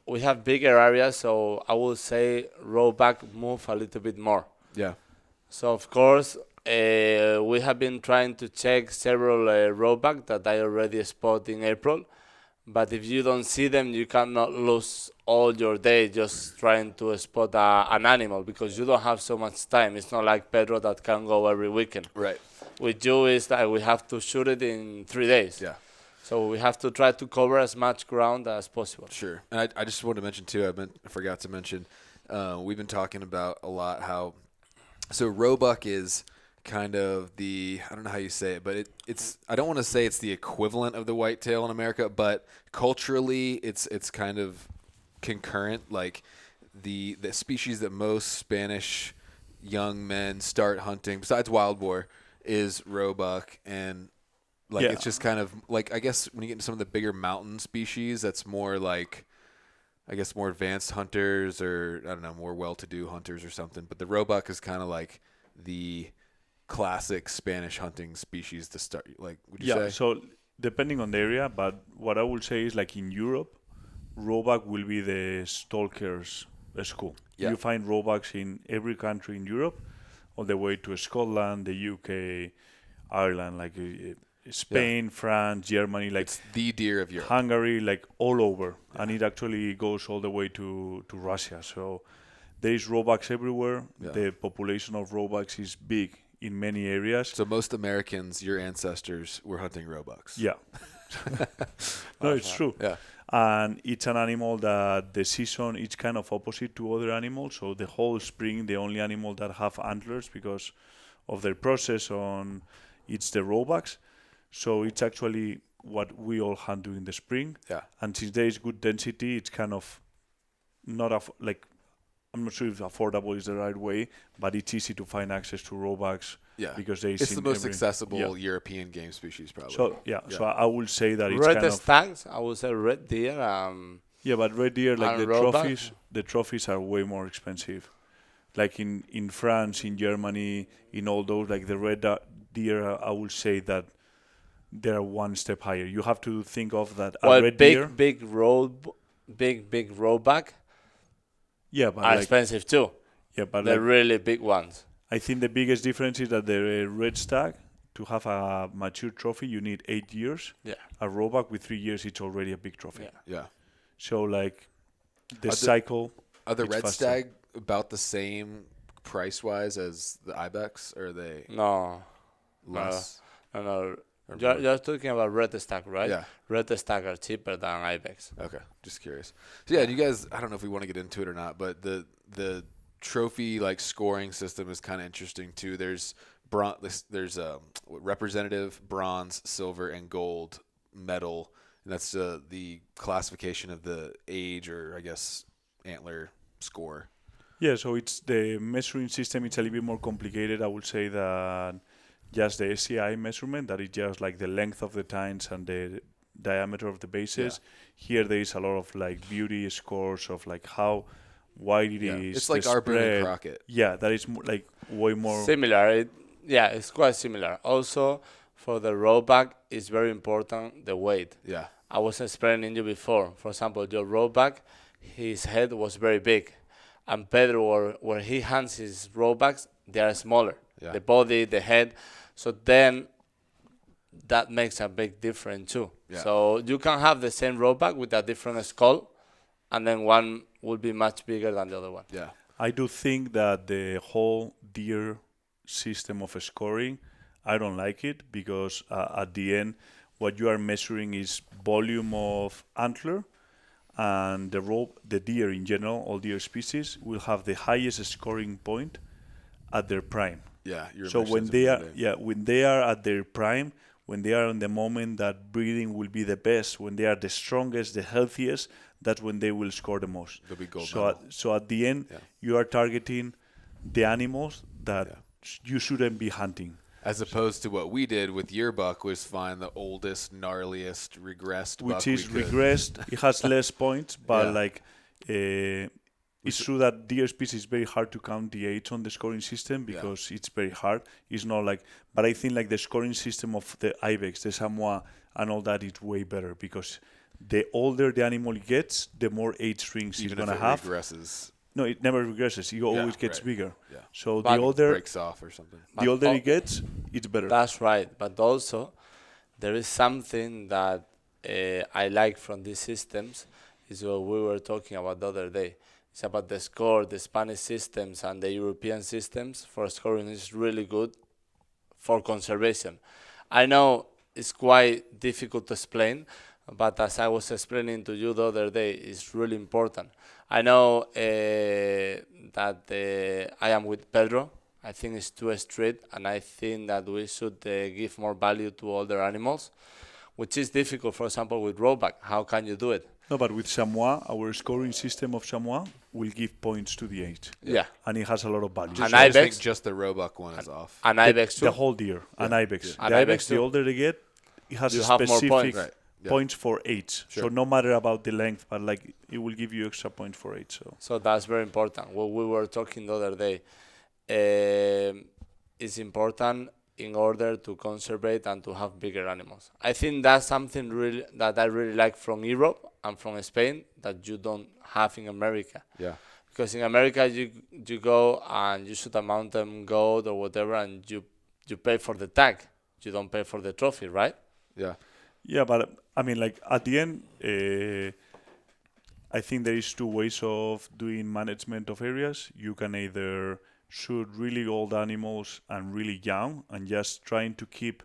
we have bigger areas, so I would say roebuck move a little bit more. Yeah. So, of course, we have been trying to check several roebuck that I already spotted in April. But if you don't see them, you cannot lose all your day just trying to spot an animal because you don't have so much time. It's not like Pedro that can go every weekend. Right. With you, is that we have to shoot it in 3 days. Yeah. So we have to try to cover as much ground as possible. Sure. And I just wanted to mention, too, I forgot to mention, we've been talking about a lot how, so roebuck is kind of the, I don't know how you say it, but it's I don't want to say it's the equivalent of the whitetail in America, but culturally it's kind of concurrent. Like the species that most Spanish young men start hunting, besides wild boar, is roebuck. And like it's just kind of like, I guess when you get into some of the bigger mountain species, that's more like, I guess, more advanced hunters, or I don't know, more well-to-do hunters or something. But the roebuck is kind of like the classic Spanish hunting species to start. Like, would you say? Yeah. So depending on the area, but what I would say is like in Europe, roebuck will be the stalker's school. Yeah. You find roebucks in every country in Europe, all the way to Scotland, the UK, Ireland, like Spain, France, Germany, like It's the deer of Europe. Hungary, like all over, and it actually goes all the way to Russia. So there is roebucks everywhere. Yeah. The population of roebucks is big in many areas. So most Americans, your ancestors, were hunting roebucks. Yeah. No, it's true. Yeah. And it's an animal that the season is kind of opposite to other animals. So the whole spring, the only animal that have antlers because of their process on it's the roebucks. So it's actually what we all hunt during the spring. Yeah. And since there is good density, it's kind of not like, I'm not sure if affordable is the right way, but it's easy to find access to roebucks. Yeah. Because they It's the most accessible European game species, probably. So so I will say that it's Red kind of stags, I would say red deer. yeah, but red deer, like and the roebuck? trophies are way more expensive. Like in France, in Germany, in all those, like the red deer, I will say that they're one step higher. You have to think of that a Well, red deer. big roebuck Yeah, but are like, expensive too. yeah, but They're like, really big ones. I think the biggest difference is that the red stag, to have a mature trophy, you need 8 years. Yeah. A roebuck with 3 years, it's already a big trophy. Yeah. Yeah. So like the Are the- cycle. Are the it's red faster. stag about the same price-wise as the ibex, or are they No, less? no. Or You're, more? you're talking about red stag, right? Yeah. Red stag are cheaper than ibex. Okay, just curious. So yeah, you guys, I don't know if we want to get into it or not, but the trophy like scoring system is kind of interesting too. There's there's representative, bronze, silver, and gold medal, and that's the classification of the age, or I guess antler score. Yeah, so it's the measuring system. It's a little bit more complicated. I would say that just the SCI measurement, that is just like the length of the tines and the diameter of the bases. Here there is a lot of like beauty scores of like how wide it is. It's like the our Boone spread. and Crockett. Yeah, that is like way more. Similar. It's quite similar. Also, for the roebuck, it's very important the weight. Yeah. I was explaining you before. For example, your roebuck, his head was very big, and Pedro, where he hunts his roebucks, they are smaller. Yeah. The body, the head. So then that makes a big difference too. Yeah. So you can have the same roebuck with a different skull, and then one will be much bigger than the other one. Yeah. I do think that the whole deer system of scoring, I don't like it because at the end, what you are measuring is volume of antler, and the deer in general, all deer species, will have the highest scoring point at their prime. Yeah. So when they are at their prime, when they are in the moment that breeding will be the best, when they are the strongest, the healthiest, that's when they will score the most. They'll be gold So medal. so at the end, you are targeting the animals that you shouldn't be hunting. As opposed to what we did with your buck was find the oldest, gnarliest, regressed buck Which is we could. regressed. It has less points, but Yeah. it's true that deer species is very hard to count the age on the scoring system because it's very hard. It's not like, but I think like the scoring system of the ibex, the samoa, and all that is way better because the older the animal gets, the more age rings it's Even gonna if it have. regresses, No, it never regresses. It always gets right. bigger. Yeah. So But the older breaks off or something. the older it gets, it's better. That's right. But also, there is something that I like from these systems is what we were talking about the other day. It's about the score. The Spanish systems and the European systems for scoring is really good for conservation. I know it's quite difficult to explain, but as I was explaining to you the other day, it's really important. I know that I am with Pedro. I think it's too strict, and I think that we should give more value to older animals, which is difficult, for example, with rollback. How can you do it? No, but with Chamois, our scoring system of Chamois will give points to the age. Yeah. And it has a lot of value. And I just Ibex? think just the Roebuck one is off. An Ibex too? The whole deer. An Ibex. Yeah. The An Ibex, Ibex the too. older they get, it has You a have more specific points. Right. Yeah. points for age. Sure. So no matter about the length, but like it will give you extra points for age. So that's very important. What we were talking the other day is important in order to conserve and to have bigger animals. I think that's something really that I really like from Europe and from Spain that you don't have in America. Yeah. Because in America you go and you shoot a mountain goat or whatever, and you pay for the tag. You don't pay for the trophy, right? Yeah. Yeah, but I mean, like at the end, I think there is two ways of doing management of areas. You can either shoot really old animals and really young, and just trying to keep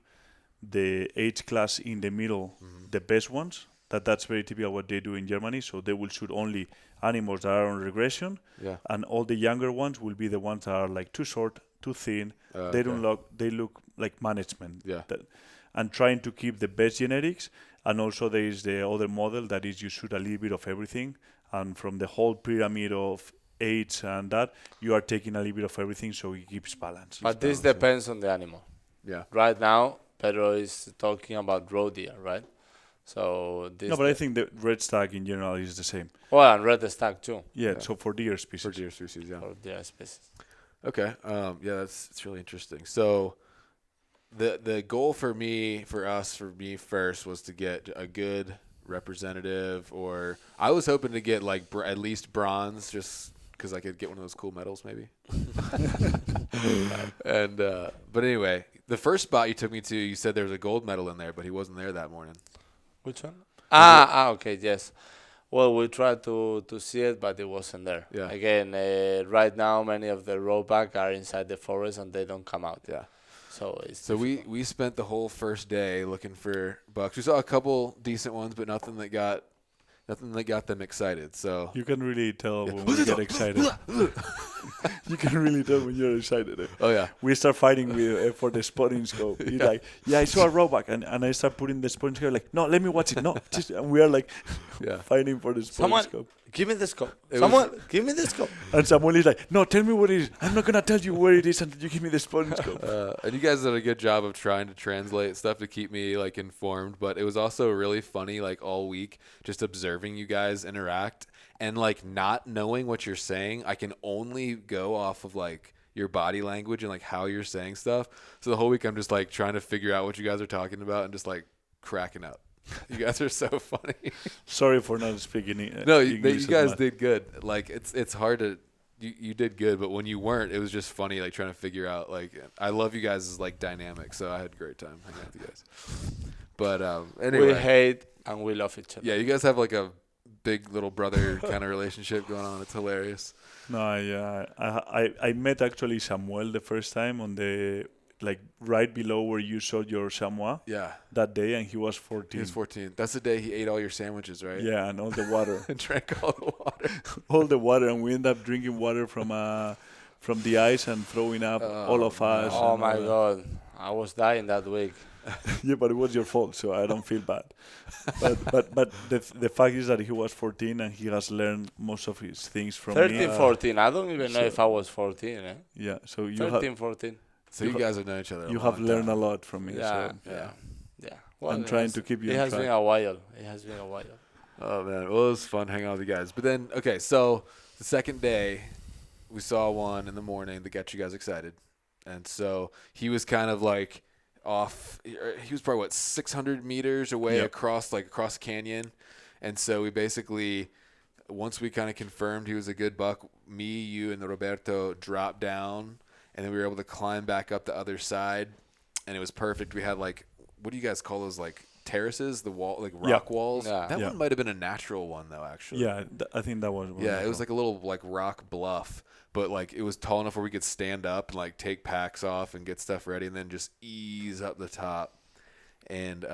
the age class in the middle, the best ones. That's very typical what they do in Germany. So they will shoot only animals that are on regression, Yeah. and all the younger ones will be the ones that are like too short, too thin. They don't look. They look like management. Yeah. And trying to keep the best genetics. And also there is the other model that is you shoot a little bit of everything, and from the whole pyramid of age and that, you are taking a little bit of everything, so it keeps balance. But this depends on the animal. Yeah. Right now, Pedro is talking about roe deer, right? So this. No, but I think the red stag in general is the same. Well, and red stag too. Yeah. So for deer species. For deer species, yeah. For deer species. Okay. Yeah, it's really interesting. So the goal for me first was to get a good representative, or I was hoping to get like at least bronze, just because I could get one of those cool medals maybe. And but anyway, the first spot you took me to, you said there was a gold medal in there, but he wasn't there that morning. Which one? Okay, yes. Well, we tried to see it, but it wasn't there. Yeah. Again, right now, many of the rollback are inside the forest and they don't come out. Yeah. So we spent the whole first day looking for bucks. We saw a couple decent ones, but nothing that got them excited. So You can really tell when we get excited. You can really tell when you're excited. Oh yeah. We start fighting with for the spotting scope. He's like, yeah, I saw a roebuck, and I start putting the spotting scope. Like, no, let me watch it. No, and we are like, fighting for the spotting scope. Give me the scope. Give me the scope. And Samuel is like, no, tell me what it is. I'm not gonna tell you where it is until you give me the spotting scope. And you guys did a good job of trying to translate stuff to keep me like informed. But it was also really funny, like all week, just observing you guys interact and like not knowing what you're saying. I can only go off of like your body language and like how you're saying stuff. So the whole week I'm just like trying to figure out what you guys are talking about and just like cracking up. You guys are so funny. Sorry for not speaking. No, English you guys as much. did good. Like it's hard to. You did good, but when you weren't, it was just funny, like trying to figure out. Like I love you guys' like dynamic, so I had a great time hanging out with you guys. But anyway, We hate and we love each other. yeah, you guys have like a big little brother kind of relationship going on. It's hilarious. No, yeah, I met actually Samuel the first time on the like right below where you showed your chamois Yeah, that day, and he was 14. he was 14. That's the day he ate all your sandwiches, right? Yeah, and all the water, And drank all the water. all the water, and we end up drinking water from the ice and throwing up all of us. Oh and my all God, I was dying that week. that. Yeah, but it was your fault, so I don't feel bad. But the fact is that he was 14 and he has learned most of his things from 13, me. 14. I don't even know if I was 14. Yeah, so you 13, 14. So you guys have known each other. you a have long learned time. a lot from me. Yeah, So. yeah. Well, I'm trying to keep you It on has track. been a while. It has been a while. Oh man, well it was fun hanging out with you guys. But then, okay, so the second day, we saw one in the morning that got you guys excited, and so he was kind of like off. He was probably 600 meters away across the canyon, and so we basically, once we kind of confirmed he was a good buck, me, you, and Roberto dropped down, and then we were able to climb back up the other side, and it was perfect. We had like, what do you guys call those, like terraces, the wall, like rock walls. Yeah. That Yeah. one might have been a natural one though, actually. Yeah, I think that was. Yeah, it was like a little like rock bluff, but like it was tall enough where we could stand up and like take packs off and get stuff ready, and then just ease up the top. And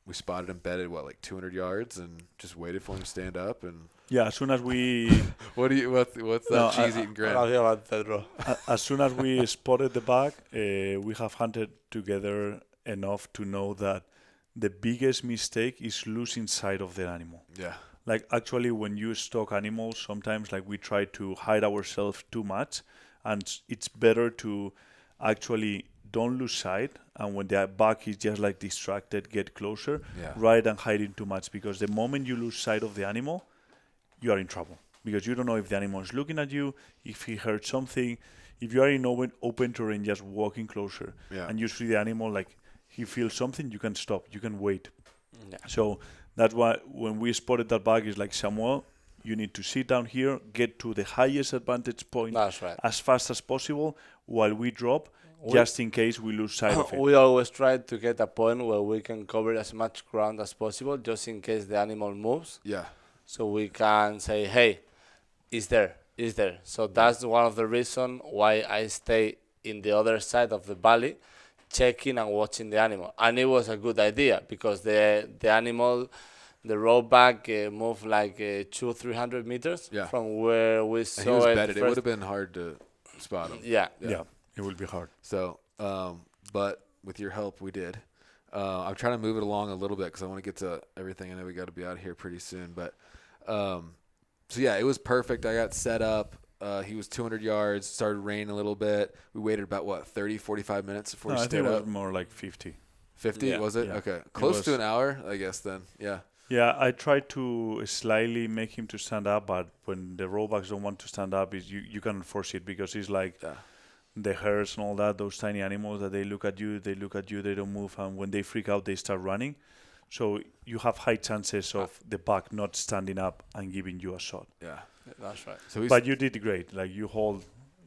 we spotted him bedded like 200 yards, and just waited for him to stand up. And yeah, as soon as we what's No, that cheese eating grin? I'll hear about Pedro. as soon as we spotted the bug, we have hunted together enough to know that the biggest mistake is losing sight of the animal. Yeah, Like actually, when you stalk animals, sometimes like we try to hide ourselves too much, and it's better to actually don't lose sight. And when the bug is just like distracted, get closer, Yeah. rather than hiding too much. Because the moment you lose sight of the animal, you are in trouble. Because you don't know if the animal is looking at you, if he heard something. If you are in open terrain, just walking closer, Yeah. and you see the animal like he feels something, you can stop, you can wait. Yeah. So that's why when we spotted that bug, it's like, Samuel, you need to sit down here, get to the highest advantage point That's right. as fast as possible while we drop, We- just in case we lose sight of it. We always try to get a point where we can cover as much ground as possible, just in case the animal moves. yeah, So we can say, hey, is there. So that's one of the reasons why I stay in the other side of the valley, checking and watching the animal. And it was a good idea because the animal, the roadback moved like 200-300 meters Yeah. from where we and he saw was it. bedded. It first. would have been hard to spot him. Yeah. Yeah, it will be hard. So, but with your help, we did. I'm trying to move it along a little bit because I want to get to everything. I know we got to be out of here pretty soon. But, so yeah, it was perfect. I got set up. He was 200 yards, started raining a little bit. We waited about, 30, 45 minutes before No, he I think stood it up. was more like 50. 50, Yeah. was it? Yeah. Okay. Close to was- an hour, I guess, then. Yeah. Yeah, I tried to slightly make him to stand up, but when the rollbacks don't want to stand up, is you cannot force it because it's like Yeah. the hares and all that, those tiny animals that they look at you, they don't move, and when they freak out, they start running. So you have high chances of the buck not standing up and giving you a shot. Yeah. That's right. So he's, But you did great. Like you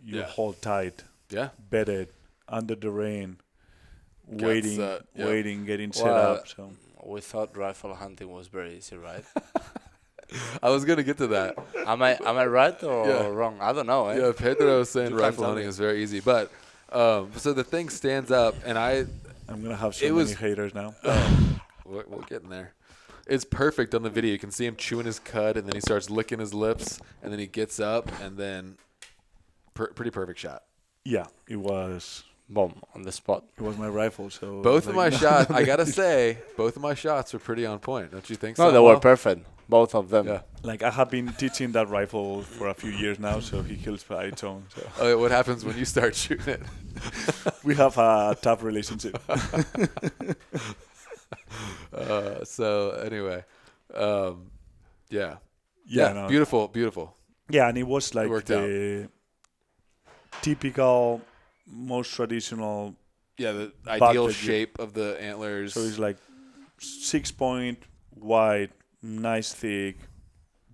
Yeah. hold tight, yeah. bedded under the rain, Got waiting, set, yep. waiting, getting set Well, up. So We thought rifle hunting was very easy, right? I was going to get to that. Am I right or Yeah. wrong? I don't know. Yeah, Pedro was saying You can't rifle tell hunting me. is very easy. But, so the thing stands up, and I'm gonna have so It many was- haters now. we'll get in there. It's perfect on the video. You can see him chewing his cud, and then he starts licking his lips, and then he gets up, and then pretty perfect shot. Yeah, it was Boom, on the spot. my rifle. So Both of my like- shots, I gotta say, both of my shots were pretty on point. Don't you think so? No, they were perfect. Both of them. Yeah. Like I have been teaching that rifle for a few years now, so he kills by its own. So Oh, what happens when you start shooting it? we have a tough relationship. So anyway, yeah, Yeah, no. beautiful. Yeah, and it was like worked the typical, most traditional. Yeah, the Back ideal that you- shape of the antlers. So it's like 6 point, wide, nice, thick,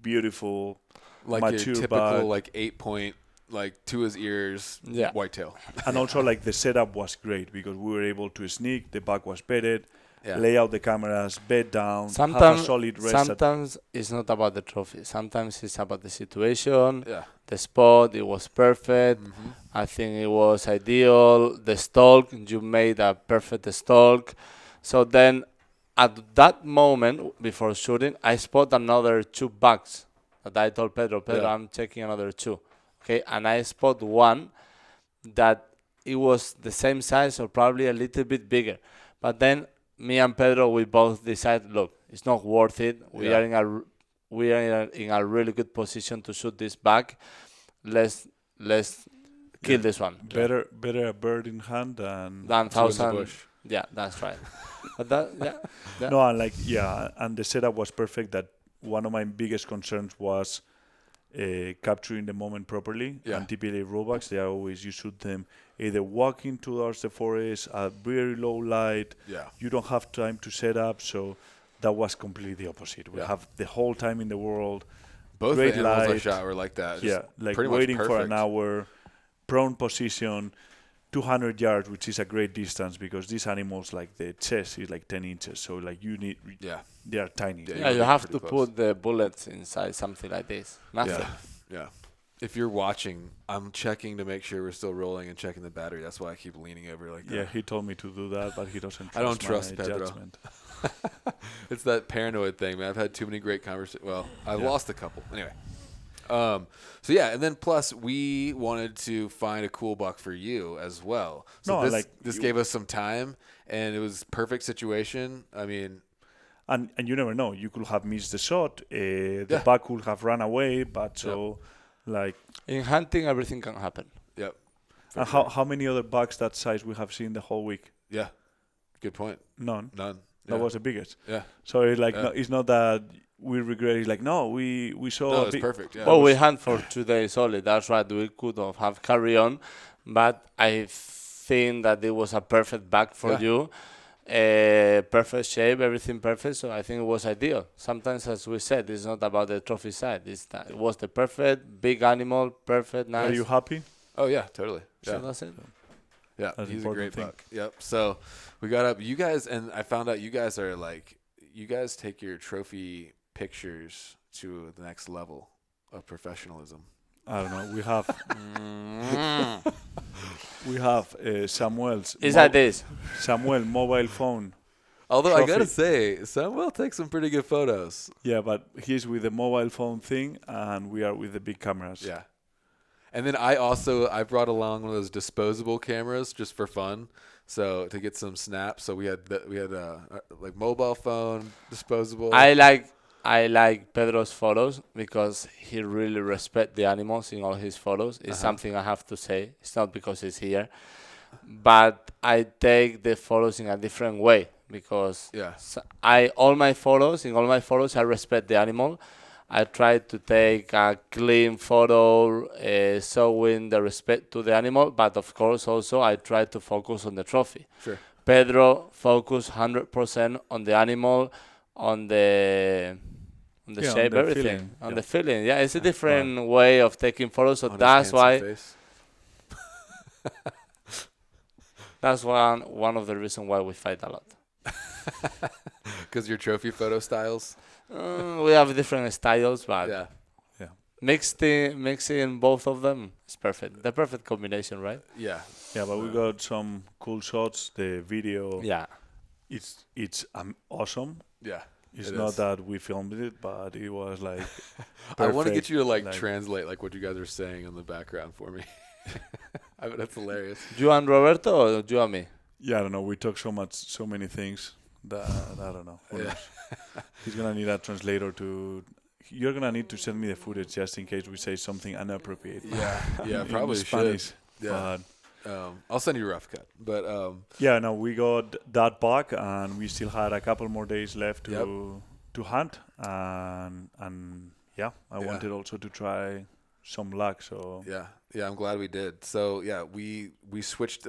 beautiful. like mature your typical buck. like 8-point, like to his ears, Yeah. whitetail. And also like the setup was great because we were able to sneak. The back was bedded, Yeah. lay out the cameras, bed down, have a Sometimes, solid rest. at- sometimes it's not about the trophy. Sometimes it's about the situation, Yeah. the spot. It was perfect. Mm-hmm. I think it was ideal. The stalk, you made a perfect stalk. So then, at that moment before shooting, I spot another 2 bucks that I told Pedro, Yeah. I'm checking another 2. Okay, and I spot one that it was the same size or probably a little bit bigger. But then me and Pedro, we both decided, look, it's not worth it. We Yeah. are in a really good position to shoot this back. Let's kill this one. Better a bird in hand than Than Two in the thousand. bush. Yeah, that's right. But that, yeah. no, and like yeah, and the setup was perfect. That one of my biggest concerns was capturing the moment properly. Yeah. And typically rollbacks, they are always you shoot them either walking towards the forest at very low light. Yeah. You don't have time to set up, so that was completely the opposite. We Yeah. have the whole time in the world. Both Great the animals I light. shot were like that. just Yeah, like pretty much waiting for perfect. an hour, prone position, 200 yards, which is a great distance because these animals, like the chest is like 10 inches, so like you need, they are tiny. Yeah, Yeah, you really have pretty to close. put the bullets inside something like this. Nothing. Yeah. If you're watching, I'm checking to make sure we're still rolling and checking the battery. That's why I keep leaning over like that. Yeah, he told me to do that, but he doesn't trust I don't trust my Pedro. judgment. It's that paranoid thing, man. I've had too many great conversations. Well, I've lost a couple. Anyway. So yeah, and then plus we wanted to find a cool buck for you as well. So this gave us some time, and it was perfect situation. I mean, and you never know. You could have missed the shot. The buck could have run away, but like in hunting, everything can happen. Yep. And how many other bucks that size we have seen the whole week? Yeah. Good point. None. Yeah. That was the biggest. Yeah. So it's like no, it's not that we regret. It's like no, we saw. No, it's perfect. Yeah. Well, we hunt for 2 days only. That's right. We could have carry on, but I think that it was a perfect buck for you. Perfect shape, everything perfect. So I think it was ideal. Sometimes, as we said, it's not about the trophy side. It's that it was the perfect big animal, perfect, nice. Are you happy? Oh yeah, totally. So Yeah. that's it. Yeah, That's he's a great thing. buck. Yep. So we got up. You guys, and I found out you guys are like, you guys take your trophy pictures to the next level of professionalism. I don't know. We have Samuel's. Is that this? Samuel mobile phone. Although I gotta Trophy. say, Samuel takes some pretty good photos. Yeah, but he's with the mobile phone thing, and we are with the big cameras. Yeah. And then I brought along one of those disposable cameras just for fun, so to get some snaps. So we had like mobile phone, disposable. I like Pedro's photos because he really respects the animals in all his photos. It's something I have to say. It's not because he's here, but I take the photos in a different way because in all my photos I respect the animal. I try to take a clean photo, showing the respect to the animal, but of course also I try to focus on the trophy. Sure. Pedro focus 100% on the animal, on the shape, the everything, feeling. on the feeling. Yeah, it's a different way of taking photos, so that's why. That's one of the reasons why we fight a lot. Because your trophy photo styles. We have different styles, but mixing both of them is perfect. The perfect combination, right? Yeah. Yeah, but we got some cool shots. The video. Yeah. It's awesome. Yeah. It's not that we filmed it, but it was like. I want to get perfect, you to translate like what you guys are saying on the background for me. I mean, that's hilarious. You and Roberto, or you and me? Yeah, I don't know. We talk so many things that I don't know. Who knows? He's gonna need a translator to. You're gonna need to send me the footage just in case we say something inappropriate. Yeah, probably Spanish. should. Yeah. I'll send you a rough cut, but yeah, no, we got that back, and we still had a couple more days left to hunt, and yeah, I wanted also to try some luck. So yeah, I'm glad we did. So yeah, we switched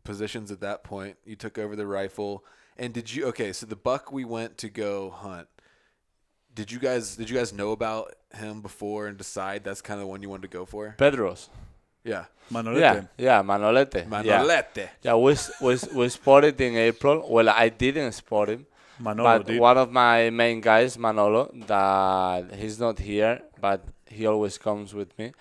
positions at that point. You took over the rifle, and so the buck we went to go hunt. Did you guys know about him before and decide that's kind of the one you wanted to go for? Pedro's. Yeah. Manolete. Yeah, Manolete. Manolete. Yeah, we spotted in April. Well, I didn't spot him. Manolo but did. One of my main guys, Manolo, that he's not here, but he always comes with me.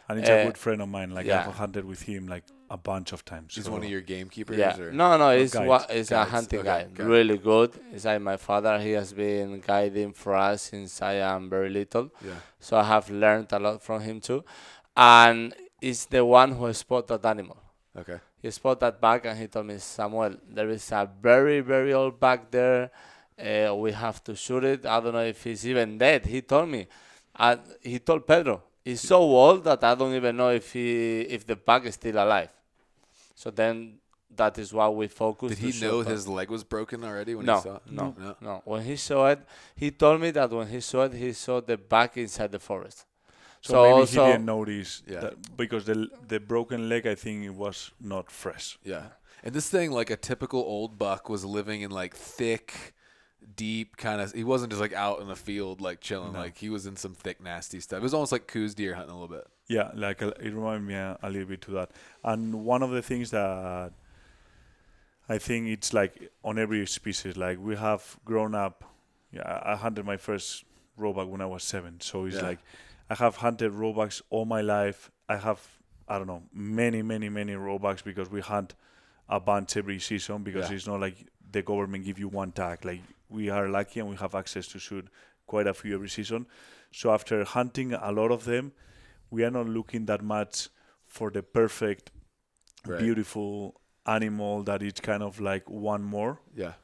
And he's a good friend of mine. Like I've hunted with him like a bunch of times. He's one of your gamekeepers? Yeah. Or? No, he's a hunting guy. Really good. He's like my father. He has been guiding for us since I am very little. Yeah. So I have learned a lot from him too. And he's the one who spotted that animal. Okay. He spotted that buck and he told me, Samuel, there is a very, very old buck there. We have to shoot it. I don't know if he's even dead. He told me. He told Pedro, he's so old that I don't even know if the buck is still alive. So then that is why we focused. Did he know his leg was broken already when he saw it? No. When he saw it, he told me that when he saw it, he saw the buck inside the forest. So maybe also, he didn't notice that because the broken leg, I think it was not fresh. Yeah. And this thing, like a typical old buck, was living in like thick, deep kind of. He wasn't just like out in the field like chilling. No. Like he was in some thick, nasty stuff. It was almost like coos deer hunting a little bit. Yeah, like it reminded me a little bit to that. And one of the things that I think it's like on every species, like we have grown up. Yeah, I hunted my first roebuck when I was 7, so it's Yeah. like I have hunted roebucks all my life. I have, I don't know, many roebucks because we hunt a bunch every season because Yeah. it's not like the government give you one tag. Like we are lucky and we have access to shoot quite a few every season. So after hunting a lot of them, we are not looking that much for the perfect, Right. beautiful animal that is kind of like one more, Yeah.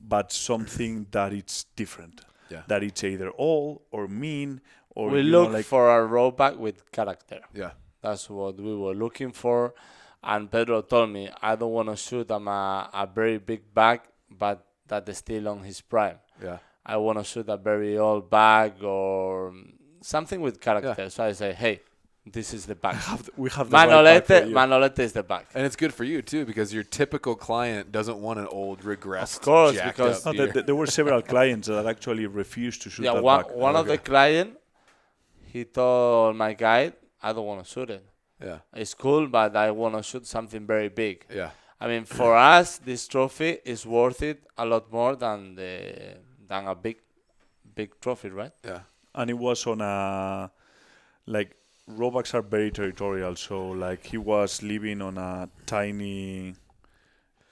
but something that it's different. Yeah. That it's either all or mean or We you know, look like for a roebuck with character. Yeah. That's what we were looking for. And Pedro told me, I don't want to shoot a very big bag, but that is still on his prime. Yeah. I want to shoot a very old bag or something with character. Yeah. So I say, hey, this is the bag. we have the right bag for you. Manolete is the bag. And it's good for you too because your typical client doesn't want an old regressed, Of course, jacked because- up No, deer. there were several clients that actually refused to shoot Yeah, that one, bag. one of the Okay. client, he told my guide, I don't want to shoot it. Yeah. It's cool, but I want to shoot something very big. Yeah. I mean, for us, this trophy is worth it a lot more than a big trophy, right? Yeah. And it was on a like roebucks are very territorial, so like he was living on a tiny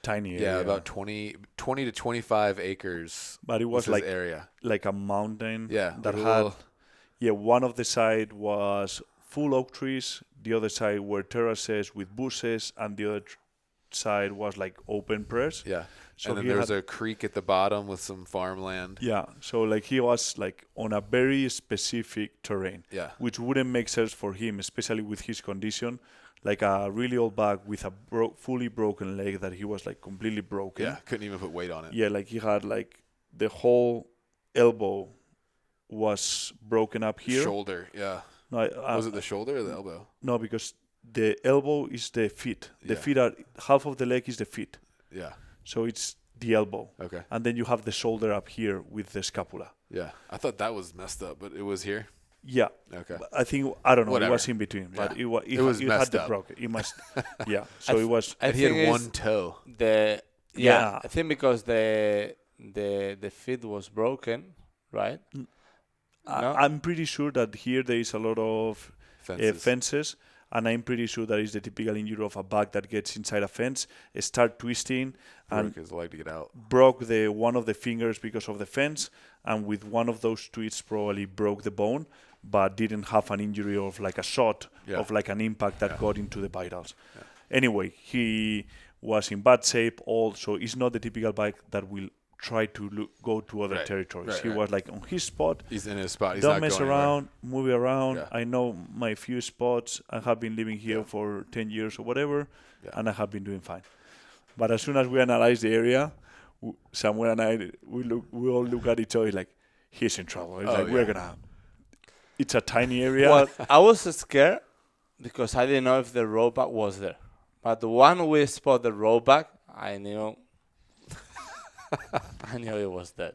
Yeah, area. about 20 to 25 acres. But it was his like area. like a mountain Yeah, that like a had little- one of the side was full oak trees, the other side were terraces with bushes, and the other side was like open prairie. Yeah. So and then he there was had- a creek at the bottom with some farmland. Yeah, so like he was like on a very specific terrain, Yeah. which wouldn't make sense for him, especially with his condition, like a really old bag with a fully broken leg that he was like completely broken. Yeah. Couldn't even put weight on it. Yeah, like he had like the whole elbow was broken up here. Shoulder. Yeah. No, Was it the shoulder or the elbow? no, because the elbow is the feet. The Yeah. feet are half of the leg is the feet, Yeah. so it's the elbow, Okay. and then you have the shoulder up here with the scapula. Yeah. I thought that was messed up, but it was here. Yeah. Okay. But I think I don't know. Whatever. It was in between, but Yeah. it It was had messed the up. broken. It must. Yeah. So it was. I And he had think one it's toe. yeah, Yeah. I think because the feet was broken, right? No? I'm pretty sure that here there is a lot of Fences. fences, and I'm pretty sure that is the typical injury of a bug that gets inside a fence, start twisting, and Broke his leg to get out. broke one of the fingers because of the fence, and with one of those twists probably broke the bone, but didn't have an injury of like a shot Yeah. of like an impact that Yeah. got into the vitals. Anyway, he was in bad shape. Also, it's not the typical bike that will try to go to other Right. territories. Right, he right. was like on his spot. He's in his spot. He's Don't not mess going anywhere. around, move around. Yeah. I know my few spots. I have been living here Yeah. for 10 years or whatever, Yeah. and I have been doing fine. But as soon as we analyze the area, Samuel and I, we all look at each other like, he's in trouble. It's Oh, like, we're yeah. gonna. It's a tiny area. Well, I was scared because I didn't know if the roebuck was there. But the one we spot the roebuck, I knew I knew it was dead.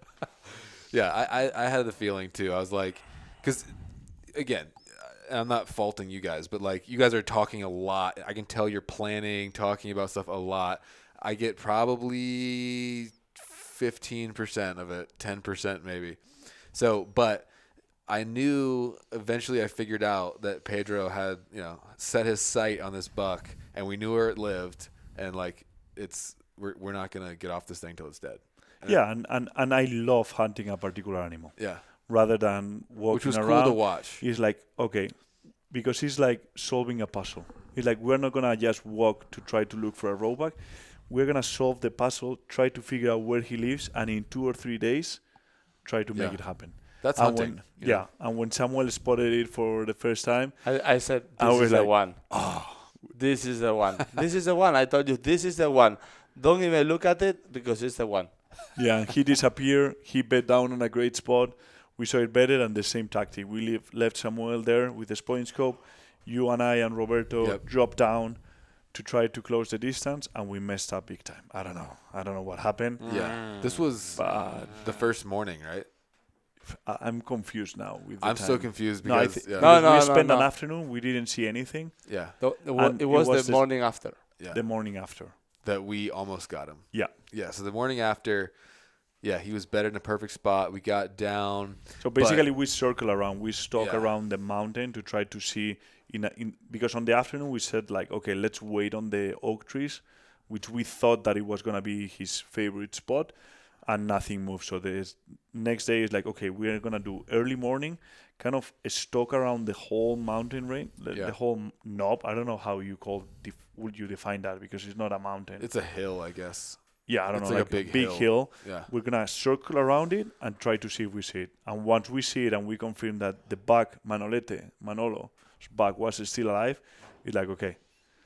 Yeah, I had the feeling too. I was like, because again, I'm not faulting you guys, but like you guys are talking a lot. I can tell you're planning, talking about stuff a lot. I get probably 15% of it, 10% maybe. So, but I knew eventually I figured out that Pedro had, set his sight on this buck, and we knew where it lived, and like we're not gonna get off this thing till it's dead. Yeah, and I love hunting a particular animal Yeah, rather than walking which was around. cool to watch. It's like, okay, because it's like solving a puzzle. It's like we're not gonna just walk to try to look for a roebuck. We're gonna solve the puzzle, try to figure out where he lives, and in 2 or 3 days, try to make Yeah. it happen. That's And hunting. when, you know? and when Samuel spotted it for the first time, I said, I this was is the like, one. This is the one. This is the one. I told you, this is the one. Don't even look at it because it's the one. yeah, he disappeared. He bed down on a great spot. We saw it better, and the same tactic. We left Samuel there with the point scope. You and I and Roberto Yep. dropped down to try to close the distance, and we messed up big time. I don't know what happened. Yeah, this was But the first morning, right? I'm confused now with the I'm time. so confused No, because we spent an afternoon. We didn't see anything. yeah, It was the morning after. yeah, The morning after. that we almost got him. Yeah. Yeah, so the morning after, yeah, he was better in a perfect spot. We got down. So basically, we circle around. We stalk Yeah. around the mountain to try to see. Because on the afternoon we said like, okay, let's wait on the oak trees, which we thought that it was gonna be his favorite spot, and nothing moved. So the next day is like, okay, we're gonna do early morning, kind of stalk around the whole mountain range, the whole knob. I don't know how you would you define that, because it's not a mountain. It's a hill, I guess. Yeah, I don't It's know, like a like big hill. Yeah. We're gonna circle around it and try to see if we see it. And once we see it and we confirm that the buck, Manolo's buck was still alive, it's like, okay,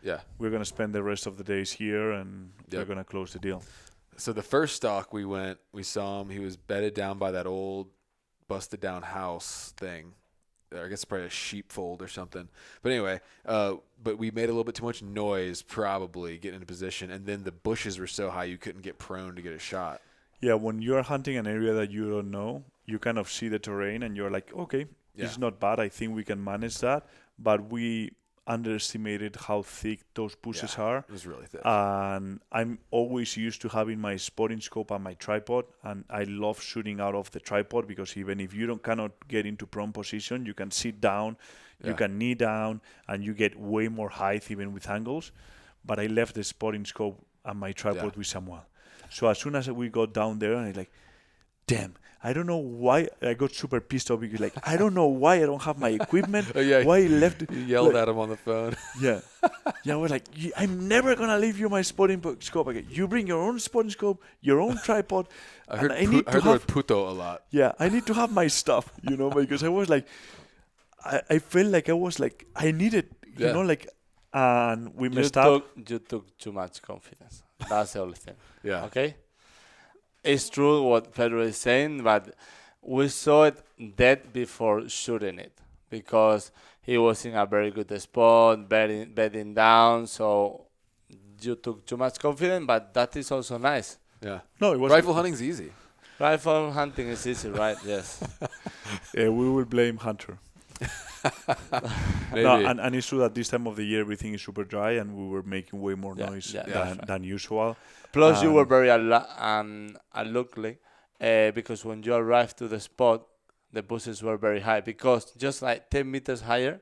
Yeah. we're gonna spend the rest of the days here and we're gonna close the deal. So the first stalk we saw him. He was bedded down by that old busted down house thing. I guess probably a sheepfold or something. But anyway, but we made a little bit too much noise, probably getting into position, and then the bushes were so high you couldn't get prone to get a shot. Yeah, when you're hunting an area that you don't know, you kind of see the terrain and you're like, okay, it's not bad. I think we can manage that. But we underestimated how thick those bushes are. It was really thick. And I'm always used to having my spotting scope and my tripod, and I love shooting out of the tripod because even if you cannot get into prone position, you can sit down, you can knee down, and you get way more height even with angles. But I left the spotting scope and my tripod with Samuel. So as soon as we got down there, and I like, damn, I don't know why I got super pissed off, because like, I don't know why I don't have my equipment. Why I left. You yelled at him on the phone. Yeah. I was like, I'm never going to leave you my spotting scope again. You bring your own spotting scope, your own tripod. I heard the word puto a lot. Yeah, I need to have my stuff, because I was like, I felt like I was like, I needed, like, and we messed up. You took too much confidence. That's the only thing. Yeah. Okay? It's true what Pedro is saying, but we saw it dead before shooting it because he was in a very good spot, bedding down. So you took too much confidence, but that is also nice. Yeah. No, it was Rifle hunting's easy. Rifle hunting is easy, right? Yes. We will blame Hunter. Maybe. No, and it's true that this time of the year everything is super dry and we were making way more noise than usual. Plus, you were very unlucky because when you arrived to the spot, the bushes were very high because just like 10 meters higher,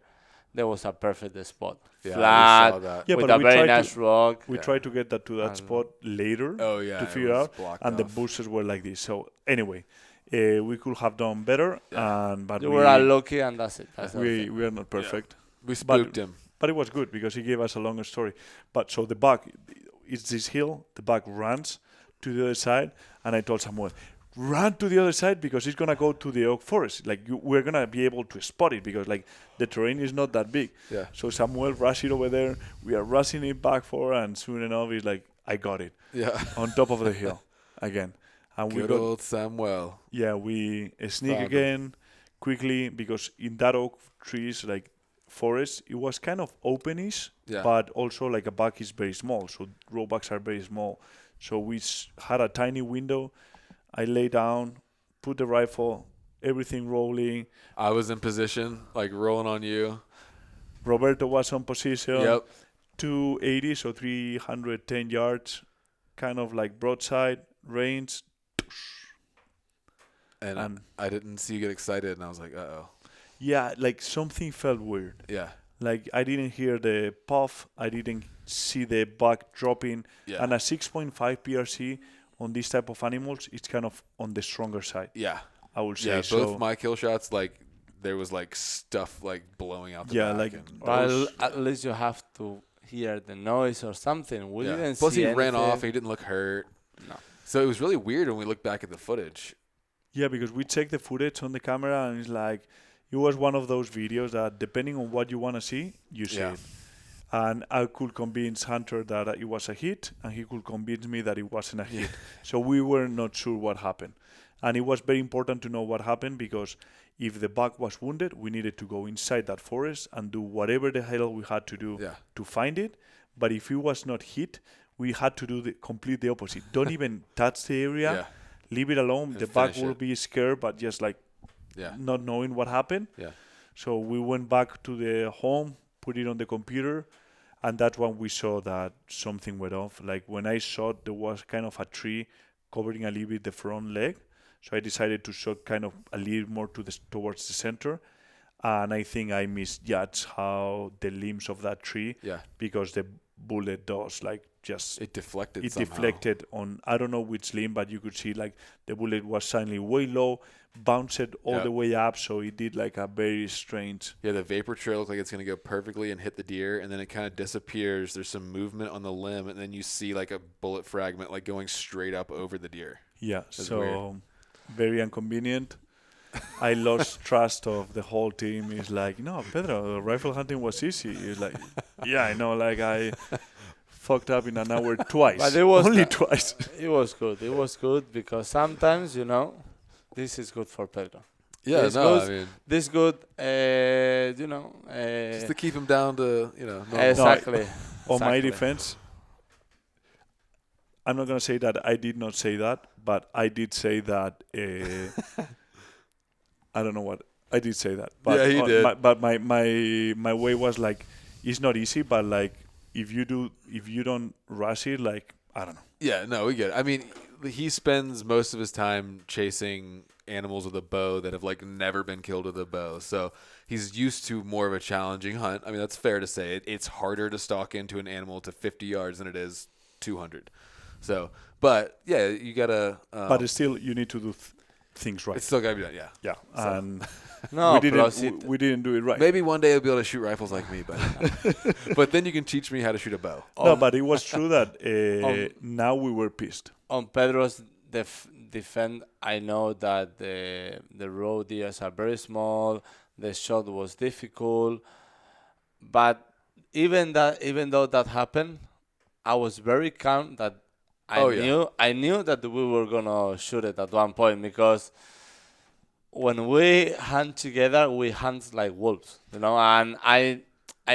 there was a perfect spot. Yeah, flat, we saw that. with a very nice rock. We tried to get that to that spot later to figure out, and the bushes were like this. So anyway, we could have done better, but you were unlucky, and that's it. We are not perfect. We spooked him. But it was good because he gave us a longer story. But so the buck, it's this hill, the buck runs to the other side, and I told Samuel, run to the other side because it's going to go to the oak forest. Like, we're going to be able to spot it because, like, the terrain is not that big. Yeah. So Samuel rushed it over there. We are rushing it back for, and soon enough, he's like, I got it. Yeah. On top of the hill again. And Good old Samuel. Yeah, we sneak again quickly because in that oak trees, like, forest, it was kind of openish, but also like a buck is very small, so roebucks are very small. So we had a tiny window. I lay down, put the rifle, everything rolling. I was in position, like rolling on you. Roberto was on position. Yep. 280, so 310 yards, kind of like broadside, range. And I didn't see you get excited, and I was like, uh-oh. Yeah, like something felt weird. Yeah. Like I didn't hear the puff. I didn't see the buck dropping. Yeah. And a 6.5 PRC on this type of animals, it's kind of on the stronger side. Yeah. I would say. Yeah, so. both my kill shots, like, there was, like, stuff, like, blowing out the back. Like... But at least you have to hear the noise or something. We didn't Plus, see he anything. ran off. And he didn't look hurt. No. So it was really weird when we looked back at the footage. Yeah, because we checked the footage on the camera, and it's like, it was one of those videos that depending on what you want to see, you see it. And I could convince Hunter that it was a hit, and he could convince me that it wasn't a hit. So we were not sure what happened. And it was very important to know what happened because if the buck was wounded, we needed to go inside that forest and do whatever the hell we had to do to find it. But if it was not hit, we had to do the complete opposite. Don't even touch the area. Leave it alone. And the buck will it. be scared, but just like not knowing what happened. Yeah. So we went back to the home, put it on the computer, and that's when we saw that something went off. Like when I shot, there was kind of a tree covering a little bit the front leg. So I decided to shot kind of a little more towards the center. And I think I misjudged how the limbs of that tree, because the bullet does like just it deflected. It somehow. deflected on, I don't know which limb, but you could see like the bullet was suddenly way low, bounced all the way up, so it did like a very strange. Yeah, the vapor trail looked like it's going to go perfectly and hit the deer, and then it kind of disappears. There's some movement on the limb, and then you see like a bullet fragment like going straight up over the deer. Yeah, That's so weird. Very inconvenient. I lost trust of the whole team. It's like, no, Pedro, rifle hunting was easy. It's like, yeah, I know, like I fucked up in an hour twice. But it was only twice. It was good. It was good because sometimes, this is good for Pedro. Yeah, this no, good, I mean, this good, just to keep him down to, normal. Exactly. On my defense, I'm not going to say that I did not say that, but I did say that. I don't know what I did say that. But yeah, he did. But my way was like, it's not easy, but like if you don't rush it, like I don't know. Yeah, no, we get it. I mean, he spends most of his time chasing animals with a bow that have like never been killed with a bow. So he's used to more of a challenging hunt. I mean, that's fair to say. It's harder to stalk into an animal to 50 yards than it is 200. So, but yeah, you gotta. But still, you need to do things right. It's still gotta be done. Yeah. Yeah, So. and No, we didn't do it right. Maybe one day I'll be able to shoot rifles like me, but then you can teach me how to shoot a bow. No, but it was true that now we were pissed. On Pedro's defense, I know that the roe deers are very small. The shot was difficult, but even though that happened, I was very calm that I knew that we were gonna shoot it at one point because when we hunt together, we hunt like wolves, and I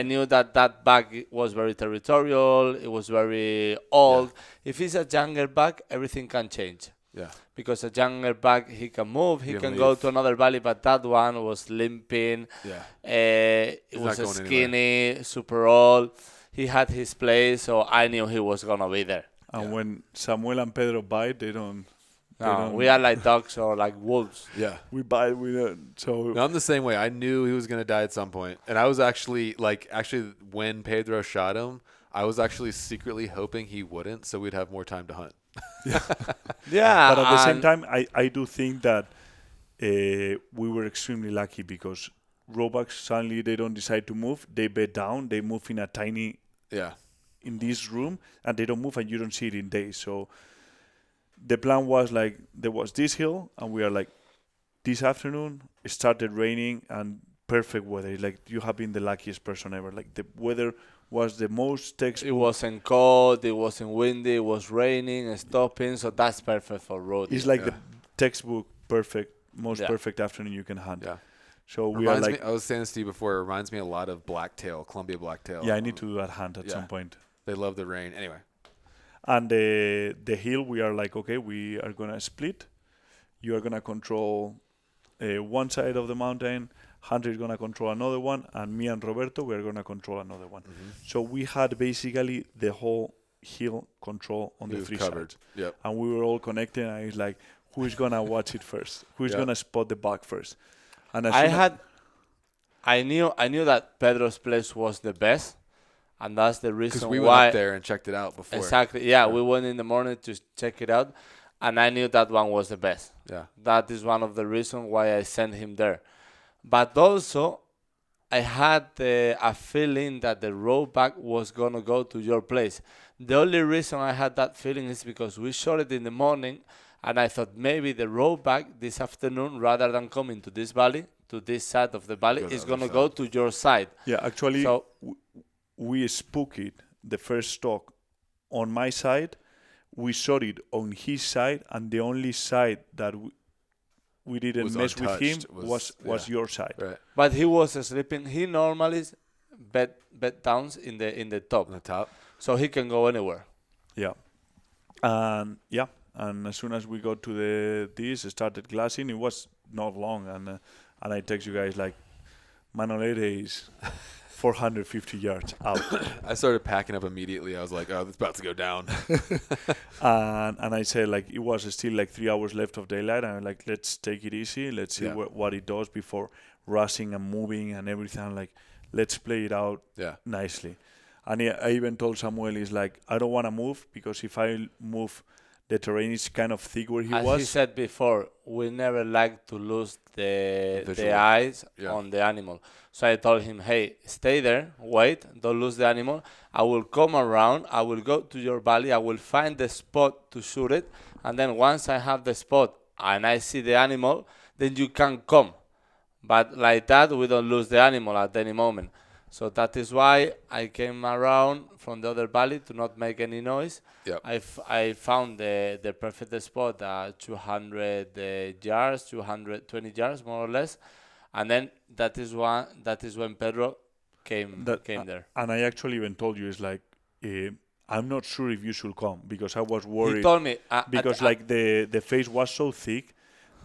knew that buck was very territorial. It was very old. Yeah. If it's a younger buck, everything can change. Yeah. Because a younger buck, he can move, he can go to another valley, but that one was limping. Yeah. It was skinny, super old. He had his place, so I knew he was gonna be there. And when Samuel and Pedro bite, they don't. We are like dogs or like wolves. Yeah. We bite, we don't. So no, I'm the same way. I knew he was going to die at some point. And I was actually when Pedro shot him, I was actually secretly hoping he wouldn't so we'd have more time to hunt. Yeah. But at the same time, I do think that we were extremely lucky because roebucks, suddenly they don't decide to move. They bed down. They move in a tiny in this room, and they don't move, and you don't see it in days. So the plan was like there was this hill, and we are like this afternoon it started raining and perfect weather. Like you have been the luckiest person ever. Like the weather was the most textbook. It wasn't cold, it wasn't windy, it was raining and stopping, so that's perfect for road. It's like the textbook most perfect afternoon you can hunt. Yeah. So we are like. I was saying this to you before. It reminds me a lot of blacktail, Columbia blacktail. Yeah, I need to do that hunt at some point. They love the rain. Anyway. And the hill, we are like, okay, we are gonna split. You are gonna control one side of the mountain. Hunter is gonna control another one, and me and Roberto, we are gonna control another one. Mm-hmm. So we had basically the whole hill control on the three sides. Yep. And we were all connected. And it's like, who is gonna watch it first? Who is gonna spot the buck first? And I knew that Pedro's place was the best, and that's the reason why. Because we why went up there and checked it out before. Exactly. Yeah, we went in the morning to check it out, and I knew that one was the best. Yeah. That is one of the reasons why I sent him there. But also, I had a feeling that the roebuck was gonna go to your place. The only reason I had that feeling is because we shot it in the morning, and I thought maybe the roebuck this afternoon, rather than coming to this valley, to this side of the valley, is gonna go to your side. Yeah, actually, we spooked it, the first stalk, on my side. We shot it on his side, and the only side that we didn't mess with him was your side. Right. But he was sleeping. He normally bed downs in the top. On the top. So he can go anywhere. Yeah. And and as soon as we got to this started glassing, it was not long, and I text you guys like, Manolete is 450 yards out. I started packing up immediately. I was like, oh, it's about to go down. and I said, like, it was still like 3 hours left of daylight, and I'm like, let's take it easy. Let's see what it does before rushing and moving and everything. I'm like, let's play it out nicely. And I even told Samuel, is like, I don't want to move, because if I move, the terrain is kind of thick where he was. As he said before, we never like to lose the eyes on the animal. So I told him, hey, stay there, wait, don't lose the animal. I will come around, I will go to your valley, I will find the spot to shoot it, and then once I have the spot and I see the animal, then you can come. But like that, we don't lose the animal at any moment. So that is why I came around from the other valley to not make any noise. Yep. I found the perfect spot at 200 yards, 220 yards more or less, and then that is when Pedro came there. And I actually even told you, it's like, I'm not sure if you should come, because I was worried. He told me because the face was so thick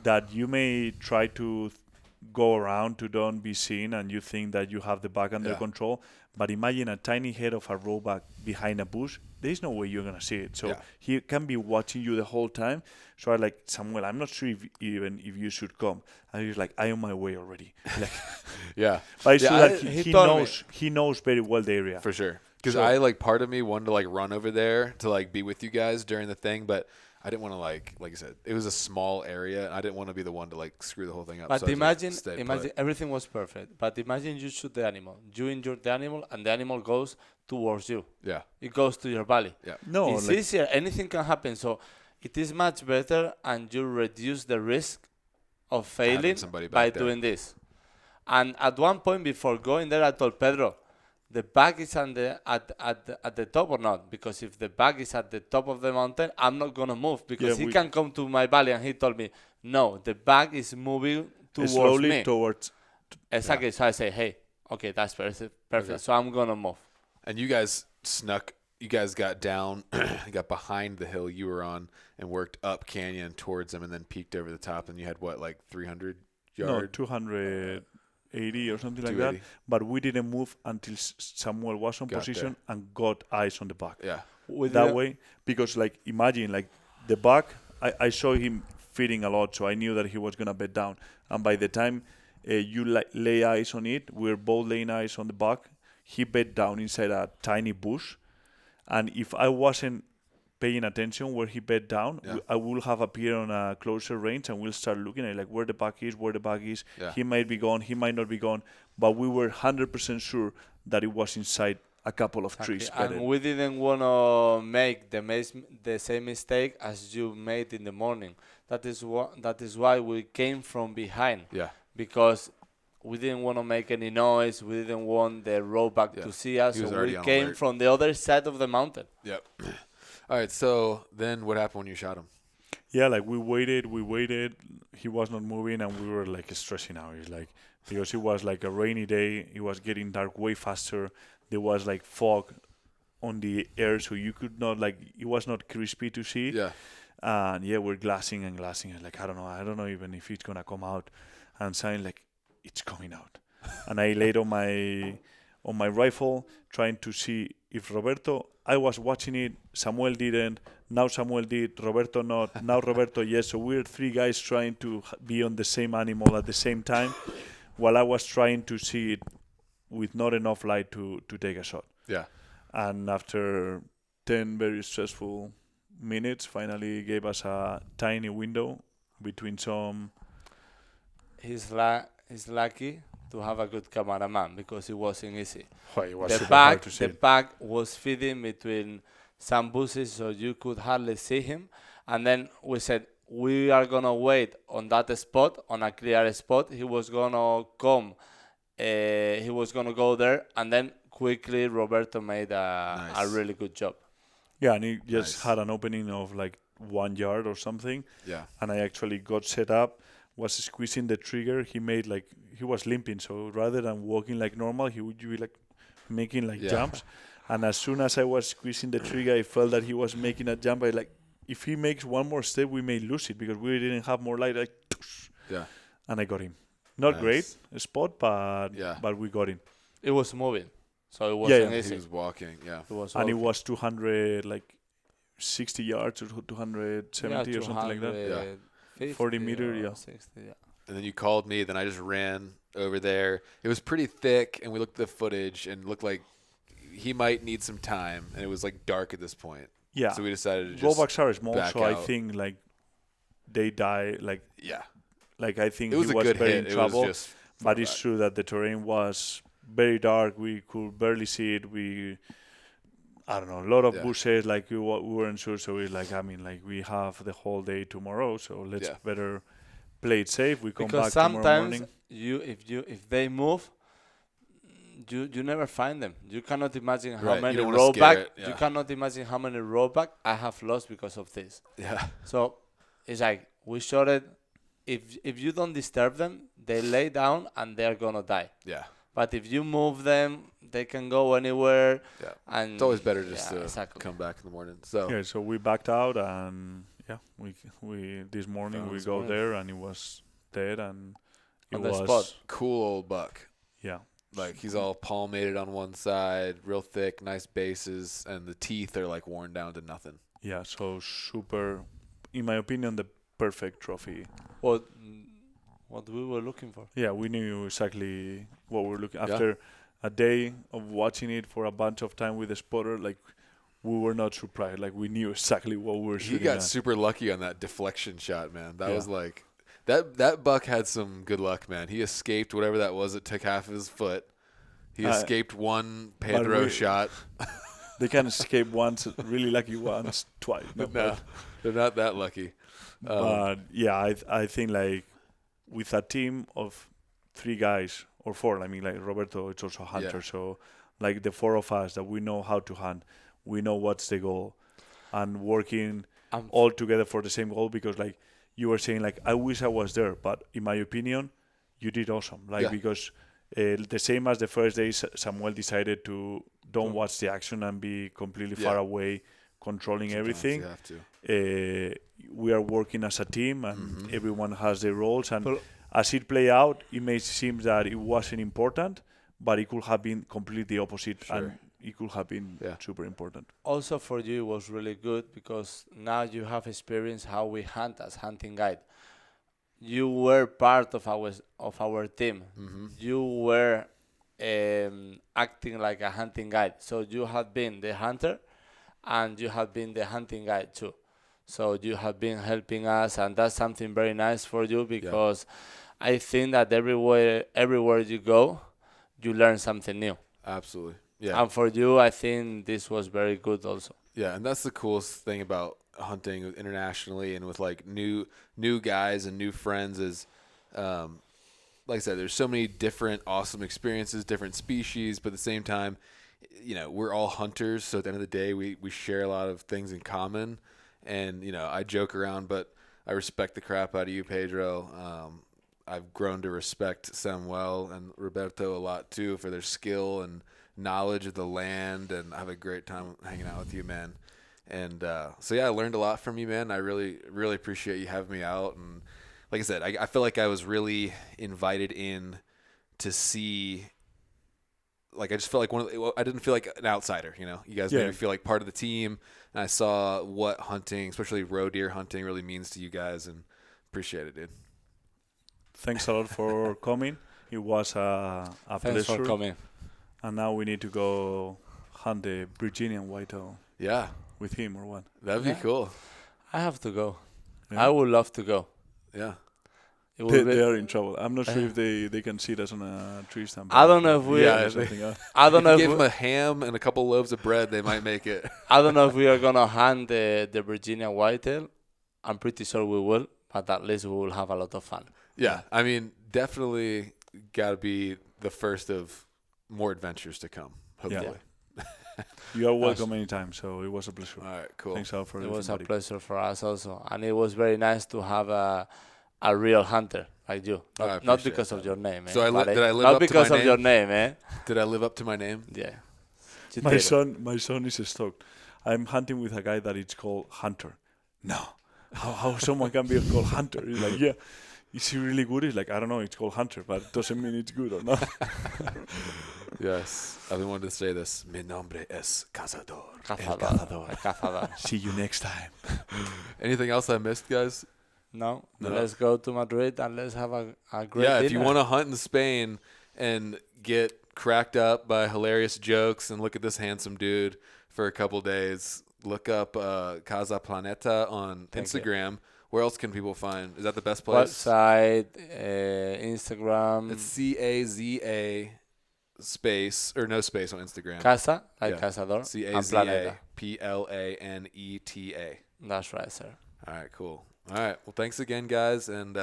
that you may try to go around to don't be seen, and you think that you have the back under control. But imagine a tiny head of a roebuck behind a bush. There's no way you're gonna see it. So he can be watching you the whole time. So I like, Samuel, I'm not sure if you should come. And he's like, I'm on my way already. Like, but it's true that he knows very well the area for sure. Because I like, part of me wanted to like run over there to like be with you guys during the thing, but I didn't want to like you said, it was a small area, and I didn't want to be the one to like screw the whole thing up. But so imagine everything was perfect. But imagine you shoot the animal, you injure the animal, and the animal goes towards you. Yeah, it goes to your valley. Yeah, no, it's easier. Anything can happen. So it is much better, and you reduce the risk of failing by doing this. And at one point before going there, I told Pedro, the bag is at the top or not? Because if the bag is at the top of the mountain, I'm not going to move, because he can come to my valley. And he told me, no, the bag is moving towards slowly me. Towards. Exactly. So I say, hey, okay, that's perfect. Okay. So I'm going to move. And you guys got down, got behind the hill you were on, and worked up canyon towards them, and then peeked over the top. And you had what, like 300 yards? No, 280 or something like that. But we didn't move until Samuel was on position and got eyes on the back. Yeah. That way, because like, imagine like the back, I saw him feeding a lot, so I knew that he was gonna bed down. And by the time you lay eyes on it, we're both laying eyes on the back. He bed down inside a tiny bush, and if I wasn't paying attention where he bed down, I will have appeared on a closer range, and we'll start looking at like where the back is. Yeah. He might be gone, he might not be gone, but we were 100% sure that it was inside a couple of trees. And we didn't want to make the same mistake as you made in the morning. That is why we came from behind. Yeah. Because we didn't want to make any noise. We didn't want the roebuck to see us. So we came from the other side of the mountain. Yep. All right. So then what happened when you shot him? Yeah, like we waited. He was not moving, and we were like stressing out. It's like, because it was like a rainy day. It was getting dark way faster. There was like fog on the air, so you could not it was not crispy to see. Yeah. And we're glassing and like, I don't know even if it's gonna come out. And suddenly like, it's coming out. And I laid on my rifle, trying to see if Roberto. I was watching it. Samuel didn't. Now Samuel did. Roberto not. Now Roberto yes. So we're three guys trying to be on the same animal at the same time, while I was trying to see it with not enough light to take a shot. Yeah. And after 10 very stressful minutes, finally gave us a tiny window between some. He's lucky to have a good cameraman, because it wasn't easy. Oh, it was hard to see. The bag was feeding between some bushes, so you could hardly see him. And then we said, we are going to wait on that spot, on a clear spot. He was going to come. He was going to go there. And then quickly Roberto made a really good job. Yeah, and he just had an opening of like 1 yard or something. Yeah. And I actually got set up, was squeezing the trigger. He was limping. So rather than walking like normal, he would be like making like jumps. And as soon as I was squeezing the trigger, I felt that he was making a jump. I like if he makes one more step, we may lose it because we didn't have more light. Like, Yeah. and I got him. Not Nice. great spot, but Yeah. we got him. It was moving, so it wasn't yeah. easy. He was walking. Yeah. It was And it walking. was 260 yards or 270 or something like that. 250 40 meter, or yeah. 60, yeah. And then you called me. Then I just ran over there. It was pretty thick, and we looked at the footage, and it looked like he might need some time. And it was like dark at this point. Yeah. So we decided to just Rollbacks are small, back so I out. think like they die. Like yeah. I think It was he a was good very hit. in It trouble. was just. But it's true that the terrain was very dark. We could barely see it. I don't know, a lot of Yeah. bushes. Like we weren't sure. So we we have the whole day tomorrow. So let's better play it safe. We come Because back tomorrow sometimes morning. if they move, you never find them. You cannot imagine how Right, you many don't wanna scare rollback. it, yeah. You cannot imagine how many rollback I have lost because of this. Yeah. So it's like we shot it. If you don't disturb them, they lay down and they're gonna die. Yeah. But if you move them, they can go anywhere. Yeah. And It's always better just to exactly. come back in the morning. So Yeah, so we backed out, and we this morning Found we this go morning. there, and it was dead, and it On the was spot. cool old buck. Yeah, Like he's all palmated on one side, real thick, nice bases, and the teeth are like worn down to nothing. yeah. So super, in my opinion, the perfect trophy. What we were looking for. Yeah, we knew exactly what we were looking Yeah. after a day of watching it for a bunch of time with the spotter. Like we were not surprised. Like we knew exactly what we were He shooting got at. super lucky on that deflection shot, man. That Yeah. was like that buck had some good luck, man. He escaped whatever that was that took half of his foot. He escaped one Pedro shot. They can escape once, really lucky once, twice. No, but- they're not that lucky. But yeah, I think like with a team of 3 guys or 4, I mean like Roberto is also a hunter, Yeah. so like the 4 of us that we know how to hunt, we know what's the goal, and working all together for the same goal. Because like you were saying, like I wish I was there, but in my opinion, you did awesome. Like because the same as the first day, Samuel decided to don't watch the action and be completely far away, controlling Sometimes everything. you have to. We are working as a team, and everyone has their roles. And But- as it play out, it may seem that it wasn't important, but it could have been completely opposite, and it could have been super important. Also for you, it was really good because now you have experience how we hunt as hunting guide. You were part of our team. You were acting like a hunting guide. So you have been the hunter, and you have been the hunting guide too. So you have been helping us, and that's something very nice for you because I think that everywhere you go, you learn something new. Absolutely. Yeah. And for you, I think this was very good also. Yeah, and that's the coolest thing about hunting internationally and with like new guys and new friends is, like I said, there's so many different awesome experiences, different species, but at the same time, we're all hunters. So at the end of the day, we share a lot of things in common. And, I joke around, but I respect the crap out of you, Pedro. I've grown to respect Samuel and Roberto a lot too for their skill and knowledge of the land, and I have a great time hanging out with you, man. And so I learned a lot from you, man. I really, really appreciate you having me out. And like I said, I feel like I was really invited in to see. Like I just felt like I didn't feel like an outsider. You guys made me feel like part of the team, and I saw what hunting, especially roe deer hunting, really means to you guys, and appreciate it, dude. Thanks a lot for coming. It was a Thanks pleasure. for coming. And now we need to go hunt the Virginian whitetail Yeah, with him or what? that'd be cool. I have to go. Yeah. I would love to go. Yeah. It would be- They are in trouble. I'm not sure if they can see us on a tree stand. I don't know if we. Yeah, something else. I don't know If you if give them a ham and a couple loaves of bread, they might make it. I don't know if we are gonna hunt the Virginia whitetail. I'm pretty sure we will, but at least we will have a lot of fun. Yeah, I mean, definitely got to be the first of more adventures to come, hopefully. You are welcome anytime. So it was a pleasure. All right, cool. Thanks out for It everything, was a buddy. pleasure for us also, and it was very nice to have a real hunter like you. I Not appreciate because of that. your name, eh? So but did I live not up to because my of name? your name, eh? Did I live up to my name? Yeah. You My did. son is stoked. I'm hunting with a guy that it's called Hunter. no, how someone can be called Hunter? He's like, yeah. Is he really good? He's like, I don't know. It's called Hunter, but it doesn't mean it's good or not. Yes, I've been wanting to say this. Mi nombre es Cazador. Cazador. See you next time. Anything else I missed, guys? No, No. let's go to Madrid and let's have a great Yeah, dinner. if you want to hunt in Spain and get cracked up by hilarious jokes and look at this handsome dude for a couple days, look up Casa Planeta on Instagram. Where else can people find? Is that the best place? Website, Instagram. It's CAZA space or no space on Instagram. Casa, like Yeah. Cazador. And CAZA Planeta. PLANETA. That's right, sir. All right, cool. All right. Well, thanks again, guys. And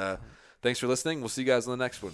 thanks for listening. We'll see you guys on the next one.